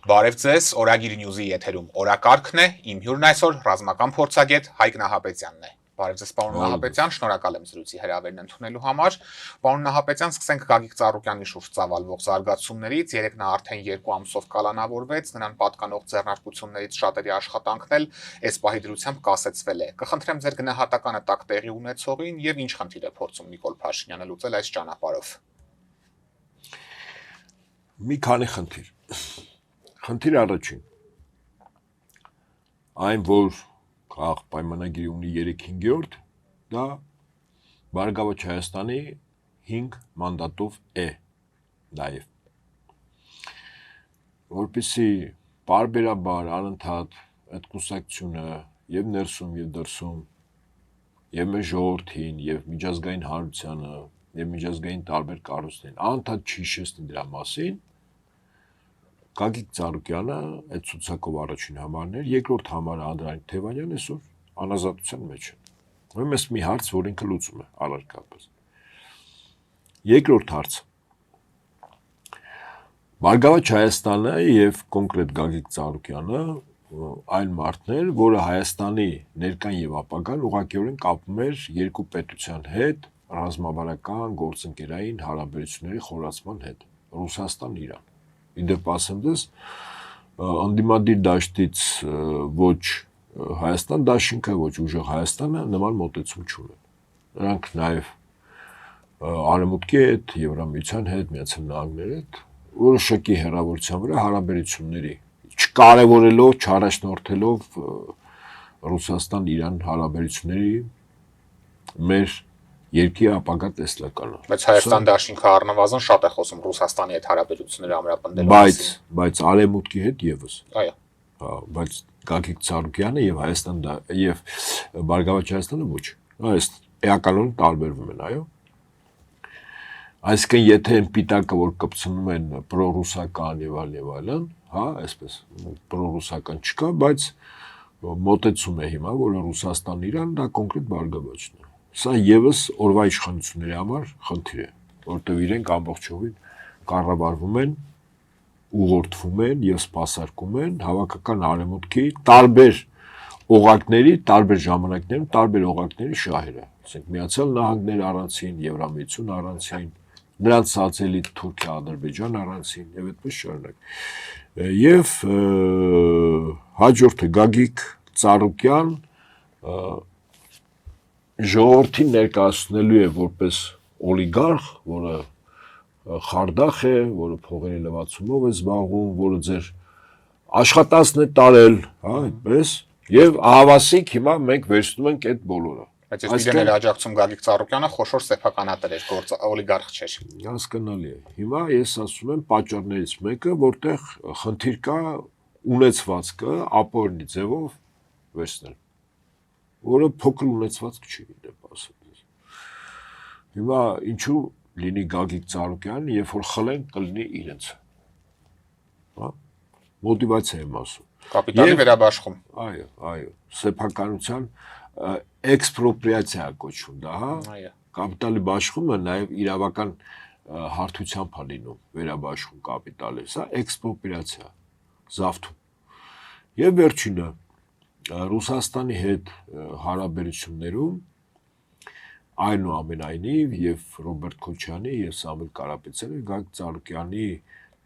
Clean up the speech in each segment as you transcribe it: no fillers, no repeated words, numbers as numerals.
Բարև ձեզ, Օրագիր Նյուզի եթերում օրակարգն է, իմ հյուրն այսօր ռազմական փորձագետ Հայկ Նահապետյանն է։ Բարև ձեզ, պարոն Նահապետյան, շնորհակալ եմ զրույցի հրավերն ընդունելու համար։ Պարոն Նահապետյան, սկսենք Գագիկ Ծառուկյանի շուրջ ծավալվող զարգացումներից։ Երեք նա արդեն 2 ամսով կալանավորվեց, նրան պատկանող ձեռնարկություններից շատերի աշխատանքն էլ այս պահի դրությամբ կասեցվել է։ Կխնդրեմ ձեր գնահատականը տակ տեղի ունեցողին եւ ինչ խնդիր է փորձում Նիկոլ Փաշինյանը լուծել այս ճանապարհով։ Մի քանի խնդիր։ Խնդիր առաջին։ Այն, որ քաղաք պայմանագիրի ունի 3/5, դա Բարգավաճ Հայաստանի 5 մանդատով է նաև։ Որպեսզի պարբերաբար անընդհատ այդ կուսակցությունը եւ ներսում եւ դրսում եւ մեր ժողովրդին եւ միջազգային հանրությանը եւ միջազգային տարբեր կառույցներին անընդհատ չհիշեցնի դրա մասին, Գագիկ Ծառուկյանը այդ ցուցակով առաջին համարն էր, երկրորդ համարը Անդրանիկ Թևանյանն այսօր անազատության մեջ է։ Ուրեմն էս մի հարց, որ ինքը լուծում է առարկապես։ Երկրորդ հարցը։ Բարգավաճ Հայաստանը եւ կոնկրետ Գագիկ Ծառուկյանը այն մարդն էր, որը Հայաստանի ներկան եւ ապագան ուղղակիորեն կապում էր երկու պետության հետ ռազմավարական գործընկերային հարաբերությունների խորացման հետ, Ռուսաստան-Իրան։ Իդեպ ասեմ դες, անդիմադիր դաշտից ոչ Հայաստան դաշինքը, ոչ ուժեղ Հայաստանը նման մոտեցում չունեն։ Նրանք նաև Արևմուտքի հետ, Եվրամիության հետ, Միացյալ Նահանգների հետ որոշակի հեռավորության վրա հարաբերությունների, չկարևորելով, չառաջնորդելով Ռուսաստան-Իրան հարաբերությունների մեր երկրի ապագա տեսլականը։ Բայց Հայաստան դաշինքը առնվազն շատ է խոսում Ռուսաստանի հետ հարաբերությունները ամրապնդելու մասին։ Բայց Արևմուտքի հետ եւս։ Այո։ Բայց Գագիկ Ծառուկյանը եւ Հայաստան եւ Բարգավաճ Հայաստանը ոչ։ Այս էականորեն տարբերվում են, այո։ Այսինքն եթե այն պիտակը, որ կպցնում են պրոռուսական եւ այլն, հա, այսպես պրոռուսական չկա, բայց մոտեցում է հիմա, որ Ռուսաստան-Իրան դա կոնկրետ Բարգավաճն է։ Սա եւս օրվա իշխանությունների համար խնդիր է, որտեղ իրենք ամբողջովին կառավարվում են, ուղղորդվում են եւ սպասարկում են հավաքական արևմուտքի տարբեր օղակների, տարբեր ժամանակներում, տարբեր օղակների շահերը։ Ասենք Միացյալ Նահանգներ առանցին, Եվրամիություն առանցին, նրանց սացելի Թուրքիա, Ադրբեջան առանցին եւ այդպես շարունակ։ Եվ հաջորդը Գագիկ Ծառուկյան ժողովրդին ներկայացնելու է որպես օլիգարխ, որը խարդախ է, որը փողերի լվացումով է զբաղվում, որը ձեր աշխատանքն է տարել, հա, այդպես, եւ ահավասիկ հիմա մենք վերցնում ենք այդ բոլորը։ Բայց ես իրեն աջակցում Գագիկ Ծառուկյանը խոշոր սեփականատեր էր, օլիգարխ չէր։ Հասկանալի է։ Հիմա ես ասում եմ պատճառներից մեկը, որտեղ խնդիր կա ունեցվածքը ապօրինի ձևով վերցնել, որը փոքր ունեցվածք չի դեպ ասած։ Հիմա ինչու լինի Գագիկ Ծառուկյան, երբ որ խլեն կլինի իրենց։ Հա։ Մոտիվացիա եմ ասում։ Կապիտալի վերաբաշխում։ Այո, սեփականության էքսպրոպրիացիա կոչվում դա, հա։ Այո։ Կապիտալի բաշխումը նաև իրավական հարթությամբ է լինում վերաբաշխում կապիտալի, սա էքսպրոպրիացիա, զավթում։ Եվ վերջինը Ռուսաստանի հետ հարաբերություններում այնուամենայնիվ եւ Ռոբերտ Քոչյանի եւ Սամվել Կարապետյանի Գագիկ Ծառուկյանի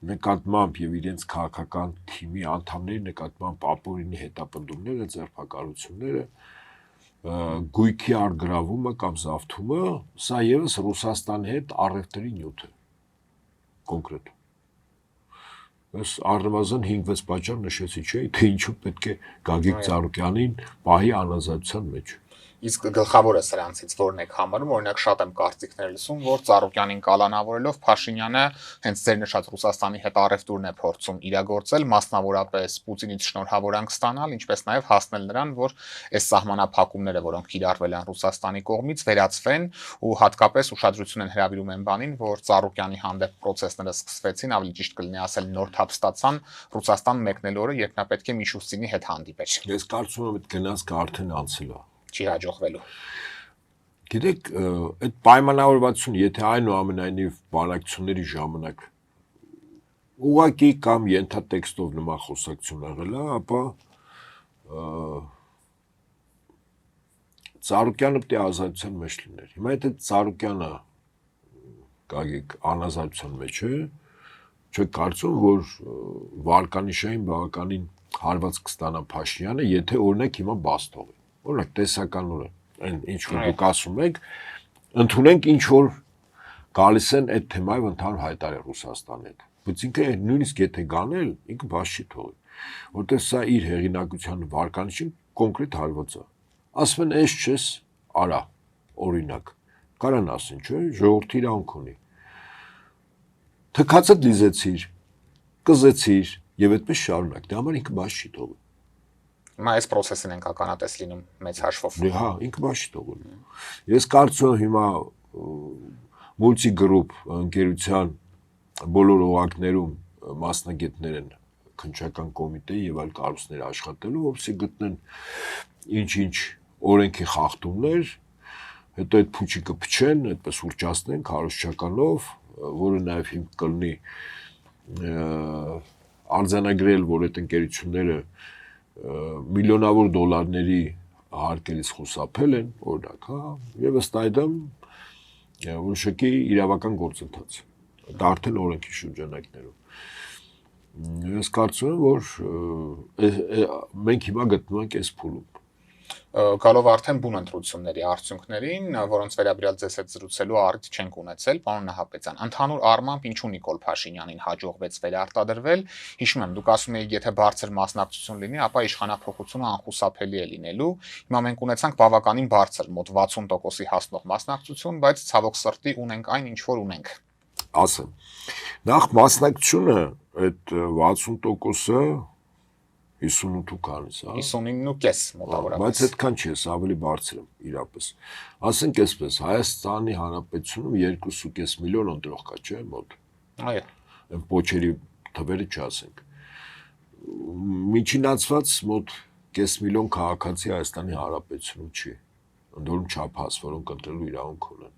նկատմամբ եւ իրենց քաղաքական թիմի անդամների նկատմամբ ապօրինի հետապնդումները, ձերբակալությունները, գույքի արգրավումը կամ զավթումը, սա եւս Ռուսաստանի հետ առևտրի նյութ է։ Կոնկրետ։ Ես առնվազն 5-6 պատճառ նշեցի, չէ՞, թե ինչու պետք է Գագիկ Ծառուկյանին պահի անազատության մեջ։ Իսկ գլխավորը սրանցից որն եք համարում, օրինակ շատ եմ կարծիքներ լսում, որ Ծառուկյանին կալանավորելով Փաշինյանը հենց ձեր նշած Ռուսաստանի հետ առևտուրն է փորձում իրագործել, մասնավորապես Պուտինից շնորհավորանք ստանալ, ինչպես նաև հասնել նրան, որ այս սահմանափակումները, որոնք կիրառվել են Ռուսաստանի կողմից, վերացվեն ու հատկապես ուշադրություն են հրավիրում այն բանին, որ Ծառուկյանի հանդեպ process-ները սկսվեցին, ավելի ճիշտ կլինի ասել նոր թափ ստացան Ռուսաստան մեկնել օրը, երբ նա պետք է Միշուստինի հետ հանդիպեր։ Ես կարծում եմ այդ գնացքը արդեն անցել է։ Չի հաջողվելու։ Գիտեք, այդ պայմանավորվածությունը, եթե այնուամենայնիվ բանակցությունների ժամանակ ուղղակի կամ ենթատեքստով նման խոսակցություն եղել է, ապա Ծառուկյանը պետք է ազատության մեջ լիներ։ Հիմա եթե Ծառուկյանը գագիկ անազատության մեջ է, չեք կարծում, որ վարկանիշային բավականին հարված կստանա Փաշինյանը, եթե օրինակ հիմա բաց թողի։ Օրինակ տեսականորեն, այն ինչ որ դուք ասում եք, ընդունենք ինչ որ գալիս են այդ թեմայով ընդհանուր հայտարարել Ռուսաստանի հետ։ Բայց ինքը նույնիսկ եթե գանել, ինքը բաց չի թողի, որտեղ սա իր հեղինակության վարկանիշին կոնկրետ հարված է։ Ասում են, «Էս չես, արա», օրինակ։ Կարան ասեն, չէ՞, ժողովրդի իրավունք ունի։ Թքածը դիզեցիր, կզեցիր եւ այդպես շարունակ։ Դա համար ինքը բաց չի թողի։ Հիմա այս process-ին ենք ականատես լինում մեծ հաշվով։ Հա, ինքը բաց չի թողի։ Ես կարծում եմ հիմա Multigroup ընկերության բոլոր օղակներում մասնագետներ են քննչական կոմիտեի եւ այլ կառույցներ աշխատելու, որովհետեւ գտնեն ինչ-ինչ օրենքի խախտումներ, հետո այդ փուչիկը փչեն, այդպես ուրճացնեն քարոզչականով, որը նաեւ հիմք կլինի արձանագրել, որ այդ ընկերությունները միլիոնավոր դոլարների հարկերից խուսափել են, օրինակ, հա, եւ ըստ այդմ որոշակի իրավական գործընթաց։ Դա արդեն օրենքի շրջանակներում։ Ես կարծում եմ, որ մենք հիմա գտնվում ենք այս փուլում։ Գալով արդեն բուն ընտրությունների արդյունքներին, որոնց վերաբերյալ ձեզ հետ զրուցելու առիթ չենք ունեցել, պարոն Նահապետյան, ընդհանուր առմամբ ինչու Նիկոլ Փաշինյանին հաջողվեց վերարտադրվել։ Հիշում եմ, դուք ասում եք, եթե բարձր մասնակցություն լինի, ապա իշխանափոխությունը անխուսափելի է լինելու։ Հիմա մենք ունեցանք բավականին բարձր, մոտ 60%-ի հասնող մասնակցություն, բայց ցավոք սրտի ունենք այն, ինչ որ ունենք։ Ասեմ, նախ մասնակցությունը այդ 60%-ը 58-ից, հա։ 59.5 մոտավորապես։ Բայց այդքան չի, ավելի բարձր եմ իրապես։ Ասենք այսպես, Հայաստանի Հանրապետությունում 2.5 միլիոն ընտրող կա, չէ՞, մոտ։ Այո։ Այն փոչերի թվերը չասենք։ Միջինացված մոտ 5 միլիոն քաղաքացի Հայաստանի Հանրապետությունում չի։ Ընդ որում չափած, որոնք ընտրելու իրավունք ունեն։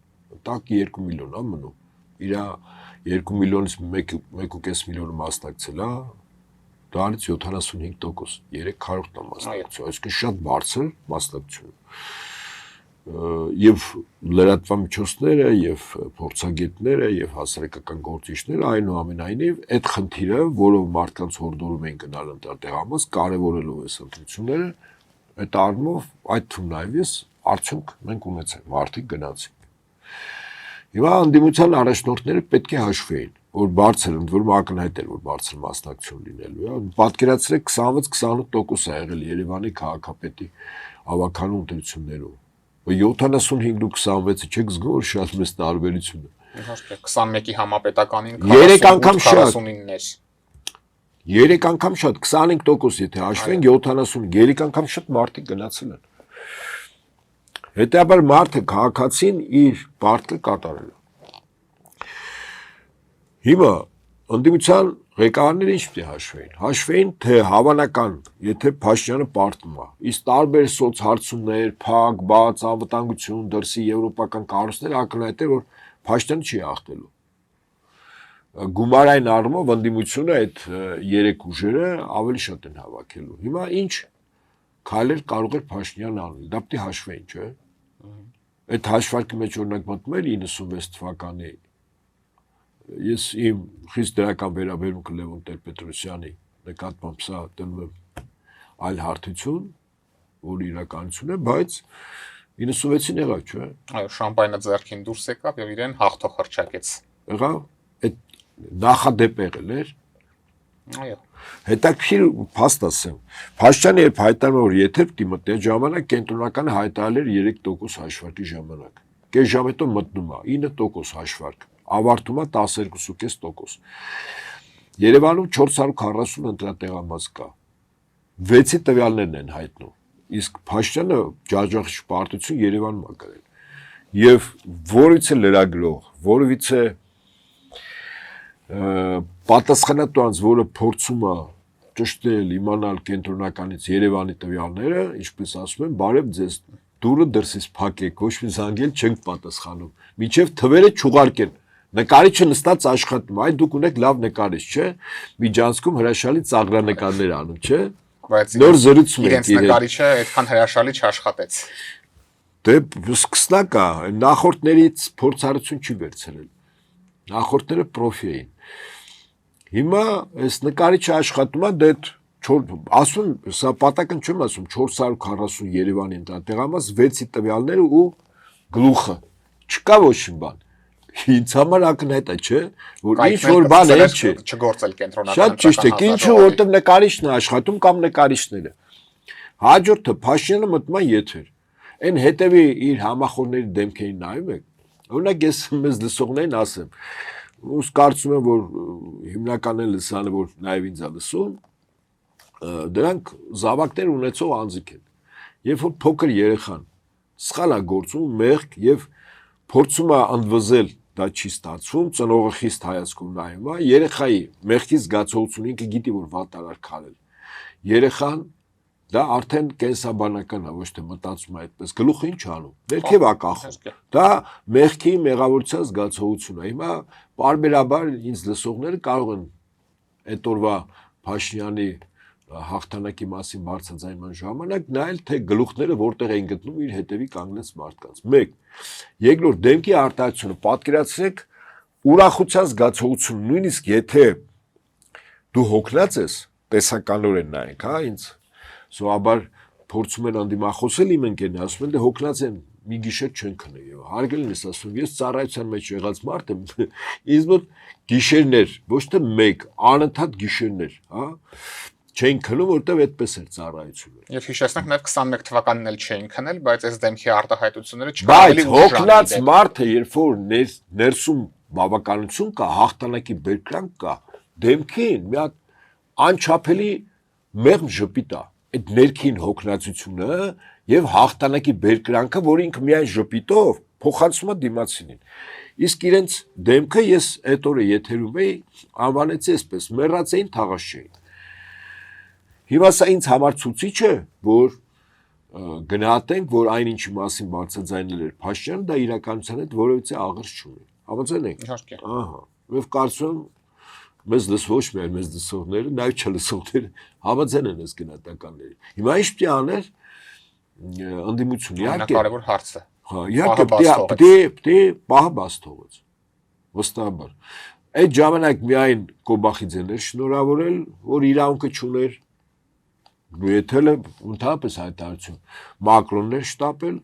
Տակ 2 միլիոն է մնում։ Իր 2 միլիոնից 1.5 միլիոնը մասնակցել է, դրանից 75%, 3 քառորդ է մասնակցություն, այսինքն շատ բարձր մասնակցություն։ Եվ լրատվամիջոցները, եւ փորձագետները, եւ հասարակական գործիչները այնուամենայնիվ այդ խնդիրը, որով մարդկանց հորդորում են գնալ ընտրատեղամաս, կարևորելով այս ընտրությունները, այդ առումով այդ թվում նաեւ ես արդյունք մենք ունեցանք, մարդիկ գնացին։ Հիմա անդիմության առաջնորդները պետք է հաշվեին, որ բարձր, ընդ որում ակնհայտ էր, որ բարձր մասնակցություն լինելու է։ Պատկերացրեք 26-28% է եղել Երևանի քաղաքապետի ավականու ընտրություններում։ 75 ու 26-ը չեք զգում, որ շատ մեծ տարբերություն է։ Իհարկե 21-ի համապետականին 3 անգամ շատ 49-ներ։ 3 անգամ շատ 25% եթե հաշվենք 75, 3 անգամ շատ մարդիկ գնացել են։ Հետեւաբար մարդը քաղաքացին իր պարտքը կատարել է։ Հիմա ընդդիմության ղեկավարները ինչ պետք է հաշվեին։ Հաշվեին, թե հավանական, եթե Փաշինյանը պարտվում է, իսկ տարբեր սոցհարցումներ, փակ, բաց, անվտանգություն, դրսի եվրոպական կառույցներ ակնհայտ է, որ Փաշինյանը չի հաղթելու։ Գումարային առումով ընդդիմությունը այդ 3 ուժերը ավելի շատ են հավաքելու։ Հիմա ինչ քայլեր կարող էր Փաշինյանը անել։ Դա պետք է հաշվեին, չէ՞։ Այդ հաշվարկի մեջ օրինակ մտնում էր 96 թվականի ես իմ խիստ դրական վերաբերմունքը Լևոն Տեր-Պետրոսյանի նկատմամբ սա դնում եմ այլ հարթություն, որ իրականություն է, բայց 96-ին եղավ, չէ՞։ Այո, շամպայնը ձեռքին դուրս եկավ եւ իրեն հաղթող հռչակեց։ Եղավ, այդ նախադեպ եղել էր։ Այո։ Հետաքրքիր փաստ ասեմ։ Փաշինյանը երբ հայտարարում որ եթե պիտի մտնի ժամանակ կենտրոնականը հայտարարել 3% հաշվարկի ժամանակ։ Կես ժամ հետո մտնում է 9% հաշվարկ, ավարտում է 12.5%։ Երևանում 440 ընտրատեղամաս կա։ 6-ի տվյալներն են հայտնում։ Իսկ Փաշինյանը ջաջախ պարտություն Երևանում է գրել։ Եվ որից է լրագրող, որից է պատասխանատու անձ, որը փորձում է ճշտել, իմանալ կենտրոնականից Երևանի տվյալները, ինչպես ասում են, բարև ձեզ, դուրը դրսից փակեք, ոչ մի զանգել չենք պատասխանում, մինչև թվերը չուղարկեն Նկարիչը նստած աշխատում, այ դուք ունեք լավ նկարիչ, չէ՞։ Միջանցքում հրաշալի ծաղրանկարներ անում, չէ՞։ Բայց Նոր զրուցում եք իրենց նկարիչը այդքան հրաշալի չաշխատեց։ Դե սկսնակ է, նախորդներից փորձառություն չի վերցրել։ Նախորդները պրոֆի էին։ Հիմա այս նկարիչը աշխատում է, դե ասում, սա պատակն չեմ ասում, 440 Երևանի ընդհանրապես 6-ի տվյալները ու գլուխը։ Չկա ոչ մի բան։ Ինձ համար ակնհայտ է, չէ, որ ինչ որ բան է, չէ։ Չգործել կենտրոնական Շատ ճիշտ է, ինչու որտեղ նկարիչն է աշխատում կամ նկարիչները։ Հաջորդը Փաշինյանը մտնում է եթեր։ Այն հետևի իր համախոհների դեմքերին նայում եք։ Օրինակ ես մեզ լսողներին ասեմ, ус կարծում եմ, որ հիմնական լսանը, որ նաև ինձ է լսում, դրանք զավակներ ունեցող անձիկ են։ Երբ որ փոքր երեխան սխալ է գործում, մեղք եւ փորձում է ընդվզել, դա չի ստացվում, ծնողը խիստ հայացքով նայում է, երեխայի մեղքի զգացողությունը ինքը գիտի, որ վատ արար քարել։ Երեխան դա արդեն կենսաբանական է, ոչ թե մտածում է այդպես։ Գլուխը ինչ անում։ Ներքև է կախում։ Դա մեղքի մեղավորության զգացողություն է։ Հիմա բարբերաբար ինձ լսողները կարող են այդ օրվա Փաշինյանի հաղթանակի մասին բարձրաձայնման ժամանակ նայել, թե գլուխները որտեղ են գտնում իր հետևի կանգնած մարդկանց։ 1. Երկրորդ դեմքի արտահայտությունը պատկերացրեք ուրախության զգացողություն, նույնիսկ եթե դու հոգնած ես, տեսականորեն նայենք, հա, ինձ սովաբար փորձում են անդիմախոսել իմ ընկերները, ասում են դե հոգնած են, մի գիշեր չեն քնել եւ հարգելին ես ասում, ես ծառայության մեջ եղած մարդ եմ, ինձ մոտ գիշերներ, ոչ թե մեկ, անընդհատ գիշերներ, հա, չէին քնում, որտեվ այդպես էր ծառայությունը։ Եվ հիշեցնենք նաև 21 թվականին էլ չէին քնել, բայց այս դեմքի արտահայտությունները չկարելի հոգնած մարդը, երբ որ ներսում բավականություն կա, հաղթանակի բերկրանք կա, դեմքին մի հատ անչափելի մեղմ ժպիտ է։ Այդ ներքին հոգնածությունը եւ հաղթանակի բերկրանքը, որ ինքը միայն ժպիտով փոխանցում է դիմացինին։ Իսկ իրենց դեմքը ես այդ օրը եթերում էի, անվանեցի այսպես, մեռած էին, թաղած չէին։ Հիմա սա ինձ համար ցուցիչ է, որ գնահատենք, որ այնինչի մասին բարձրաձայնել էր Փաշինյանը, դա իրականության հետ որևիցե աղերս չունի։ Համաձայնեք։ Իհարկե։ Ահա։ Եվ կարծում եմ մեզ ոչ միայն մեզ լսողները, նաև չլսողները համաձայն են այս գնահատականների։ Հիմա ինչ պետք է անել ընդդիմություն, իհարկե։ Կարևոր հարց է։ Հա, իհարկե պետք է պահը բաց թողեց։ Վստահաբար։ Այդ ժամանակ միայն Կոբախիձեն էր շնորհավորել, որ իրավունքը չուներ Գույեթելը ընդհանրապես հայտարարություն Մակրոններ շտապել,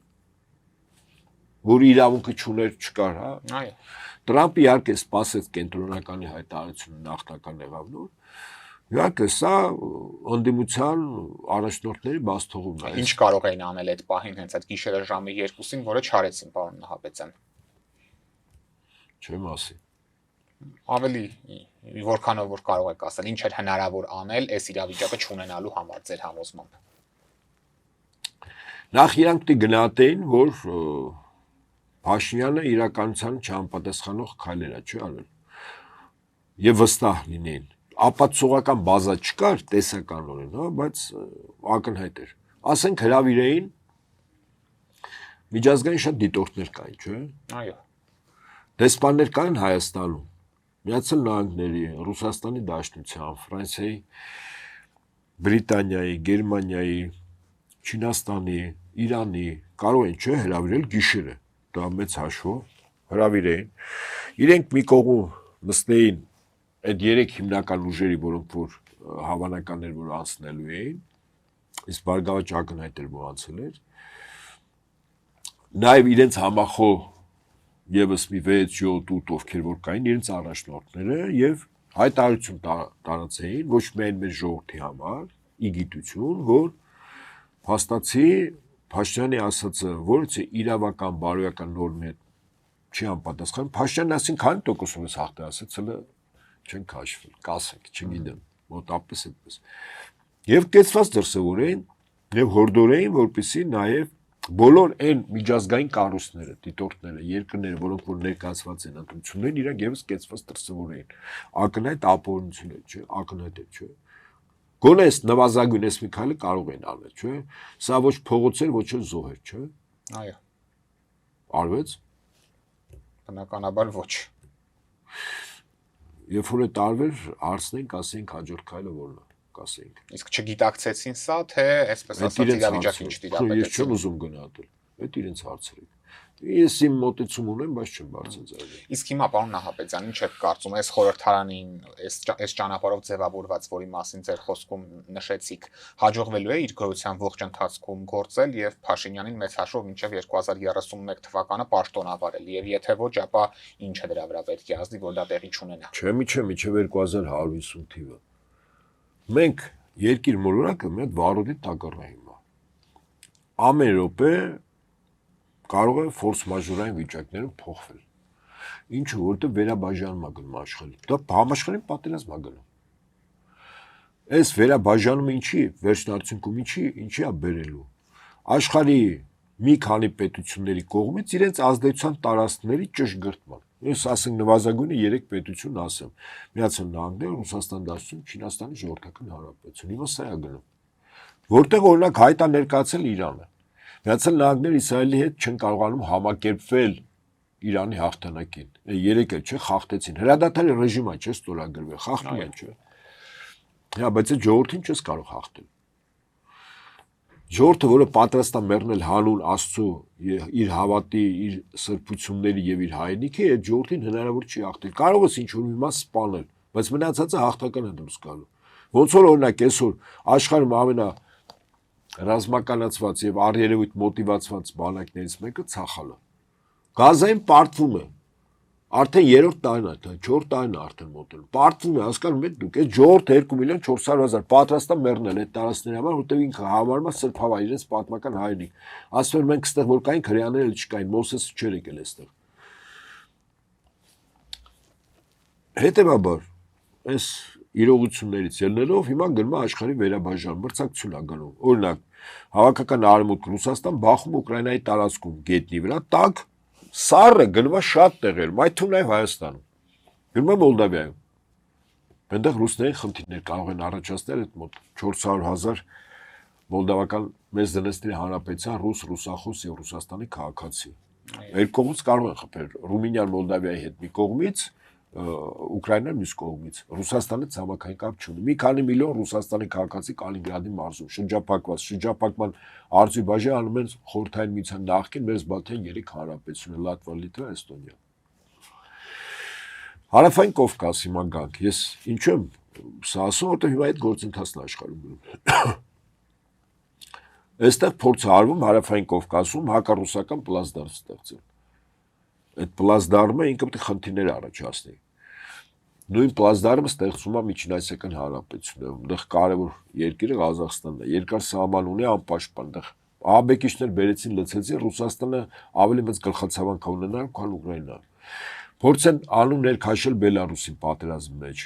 որ իրավունքը չուներ չկար, հա։ Այո։ Տրամպը իհարկե սպասեց կենտրոնականի հայտարարությունը նախնական եղավ նոր։ Իհարկե սա ընդդիմության առաջնորդների բաց թողումն է։ Ինչ կարող էին անել այդ պահին հենց այդ գիշերը ժամը 2-ին, որը չարեցին, պարոն Նահապետյան։ Չեմ ասի։ Ավելի որքանով որ կարող եք ասել, ինչ էր հնարավոր անել այս իրավիճակը չունենալու համար ձեր համոզմամբ։ Նախ իրանք դե գնահատեին, որ Փաշինյանը իրականության չհամապատասխանող քայլեր է, չի արել։ Եվ վստահ լինեին։ Ապացուցողական բազա չկար տեսականորեն, հա, բայց ակնհայտ էր։ Ասենք հրավիրեին միջազգային շատ դիտորդներ կային, չէ՞։ Այո։ Դեսպաններ կային Հայաստանում, Միացյալ Նահանգների, Ռուսաստանի Դաշնության, Ֆրանսիայի, Բրիտանիայի, Գերմանիայի, Չինաստանի, Իրանի, կարող են չէ հրավիրել գիշերը, դա մեծ հաշվով հրավիրեին։ Իրենք մի կողմ նստեին այդ երեք հիմնական ուժերի, որոնք որ հավանականներ որ անցնելու էին, իսկ բարգավաճ ակնհայտ էր որ անցել էր։ Նաև իրենց համախոհ Եվս մի 6-7 ովքեր որ կային իրենց առաջնորդները եւ հայտարարություն տարածեին ոչ միայն մեր ժողովրդի համար, ի գիտություն, որ փաստացի Փաշինյանի ասածը, որը իրավական բարոյական նորմի հետ չի համապատասխանում, Փաշինյանն ասին քանի տոկոսով էս հաղթել, ասեց հələ չեն քաշվել, կասենք, չգիտեմ, մոտապես այդպես։ Եվ կեցված դրսևորեին եւ հորդորեին, որպեսզի նաեւ բոլոր այն միջազգային կառույցները, դիտորդները, երկրները, որոնք որ ներկայացված են ընտրություններին, իրենք եւս կեցված դրսևորեին։ Ակնհայտ ապօրինություն է, չէ՞, ակնհայտ է, չէ՞։ Գոնե այս նվազագույն այս մի քայլը կարող են անել, չէ՞։ Սա ոչ փողոց էր, ոչ էլ զոհ էր, չէ՞։ Այո։ Արվեց։ Բնականաբար ոչ։ երբ որ է տարվեր հարցնենք, ասենք հաջորդ քայլը որն է, կասենք։ Իսկ չգիտակցեցին սա, թե այսպես ասած իրավիճակը ինչ տիրապետեցին։ Ես չեմ ուզում գնահատել։ Այդ իրենց հարցեր է։ Ես իմ մոտեցում ունեմ, բայց չեմ բարձրացրել։ Իսկ հիմա պարոն Նահապետյան, ինչ եք կարծում, այս խորհրդարանին, այս ճանապարհով ձևավորված, որի մասին ձեր խոսքում նշեցիք, հաջողվելու է իր գոյության ողջ ընթացքում գործել եւ Փաշինյանին մեծ հաշվով մինչեւ 2031 թվականը պաշտոնավարել, եւ եթե ոչ, ապա ինչ է դրա վրա պետք է ազդի, որ դա տեղի չունենա։ Մինչև 2150 թիվը։ Մենք երկիր մոլորակը մի հատ վարորդի տակառ է հիմա։ Ամեն րոպե կարող է ֆորս մաժորային վիճակներում փոխվել։ Ինչու, որտեղ վերաբաժանումա գնում աշխարհի։ Դա համաշխարհային պատերազմա գնում։ Այս վերաբաժանումը ինչի, վերջնարդյունքում ինչի է բերելու։ Աշխարհի մի քանի պետությունների կողմից իրենց ազդեցության տարածքների ճշգրտման։ Ես ասենք նվազագույնը 3 պետություն ասեմ։ Միացյալ Նահանգները, Ռուսաստան Դաշնություն, Չինաստանի Ժողովրդական Հանրապետություն։ Հիմա սա է գնում։ Որտեղ օրինակ հայտ է ներկայացել Իրանը։ Միացյալ Նահանգները Իսրայելի հետ չեն կարողանում համակերպվել Իրանի հաղթանակին։ 3 էլ չէ, խախտեցին։ Հրադադարի ռեժիմը չէ ստորագրվել, խախտում են չէ։ Հա, բայց այդ ժողովրդին չես կարող հաղթել։ Ժողովուրդը, որը պատրաստ է մեռնել հանուն Աստծո, իր հավատի, իր սրբությունների եւ իր հայրենիքի, այդ ժողովրդին հնարավոր չի հաղթել։ Կարող ես ինչ-որ մի մաս սպանել, բայց մնացածը հաղթական է դուրս գալու։ Ոնց որ օրինակ այսօր աշխարհում ամենա ռազմականացված եւ առերևույթ մոտիվացված բանակներից մեկը Ցախալը։ Գազային պարտվում է։ Արդեն 3-րդ տարին է, 4 տարին է արդեն մոտել։ Պարտվում է, հասկանում եք դուք, այդ ժողովուրդը 2 միլիոն 400 հազար պատրաստ է մեռնել այդ տարածքների համար, որտեղ ինքը համարում է սրբավայր, իրենց պատմական հայրենիք։ Ասում են մենք այստեղ որ կային հрьяաները չկային, Մոսեսը չէր եկել այստեղ։ Հետևաբար, այս իրողություններից ելնելով հիմա գնում է աշխարհի վերաբաժանում, մրցակցություն է գնում։ Օրինակ, հավաքական արևմուտք Ռուսաստան բախում Ուկրաինայի տարածքում գետնի վրա տակ սառը գնում է շատ տեղերում, այդ թվում նաև Հայաստանում։ Գնում է Մոլդավիայում։ Այնտեղ ռուսների խնդիրներ կարող են առաջացնել այդ մոտ 400,000 մոլդավական մեծ դնեստների հանրապետության ռուսախոս եւ Ռուսաստանի քաղաքացի։ Երկու կողմից կարող են խփել Ռումինիան Մոլդավիայի հետ մի կողմից, Ուկրաինան մյուս կողմից։ Ռուսաստանը ցամաքային կապ չունի։ Մի քանի միլիոն Ռուսաստանի քաղաքացի Կալինինգրադի մարզում շրջափակված, շրջափակման արծի բաժի անում են խորհրդային միության նախկին մեծ Բալթյան 3 հանրապետություն՝ Լատվիա, Լիտվա, Էստոնիա։ Հարավային Կովկաս հիմա գանք։ Ես ինչու եմ սա ասում, որտեղ հիմա այդ գործընթացն աշխարհում գնում։ Այստեղ փորձ արվում Հարավային Կովկասում հակառուսական պլազդարան ստեղծել։ Այդ պլազդարմը ինքը պետք է խնդիրներ առաջացնի։ Նույն պլազդարմը ստեղծվում է Միջինասիական Հանրապետությունում, այնտեղ կարևոր երկիրը Ղազախստանն է, երկար սահման ունի անպաշտպան, այնտեղ աբեկիչներ բերեցին լցեցին, Ռուսաստանը ավելի մեծ գլխացավանք ունենալ, քան Ուկրաինան։ Փորձեն անում ներքաշել Բելարուսին պատերազմի մեջ։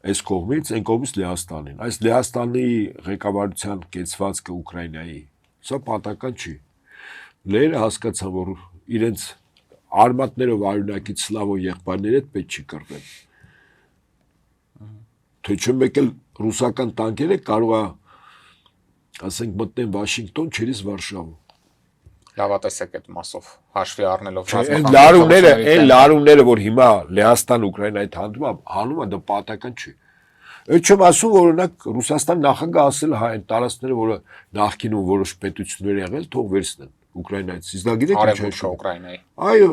Այս կողմից, այն կողմից Լեհաստանին։ Այս Լեհաստանի ղեկավարության կեցվածքը Ուկրաինայի, սա պատական չի։ Լեհերը հասկացան, որ իրենց արմատներով արյունակից սլավո եղբայրների հետ պետք չի կռվեն։ Թե չեմ եկել ռուսական տանկերը կարող է, ասենք, մտնեն Վաշինգտոն, չերես Վարշավա։ Լավատեսեք այդ մասով հաշվի առնելով այն լարումները, որ հիմա Լեհաստան Ուկրաինայի հանում է, դա պատական չի։ Այդ չեմ ասում, որ օրինակ Ռուսաստան նախագահ ասել է այն տարածքները, որը նախկինում որոշ պետություններ եղել, թող վերցնեն Ուկրաինայից։ Իսկ դա գիտեք ինչ է Ուկրաինայի։ Այո,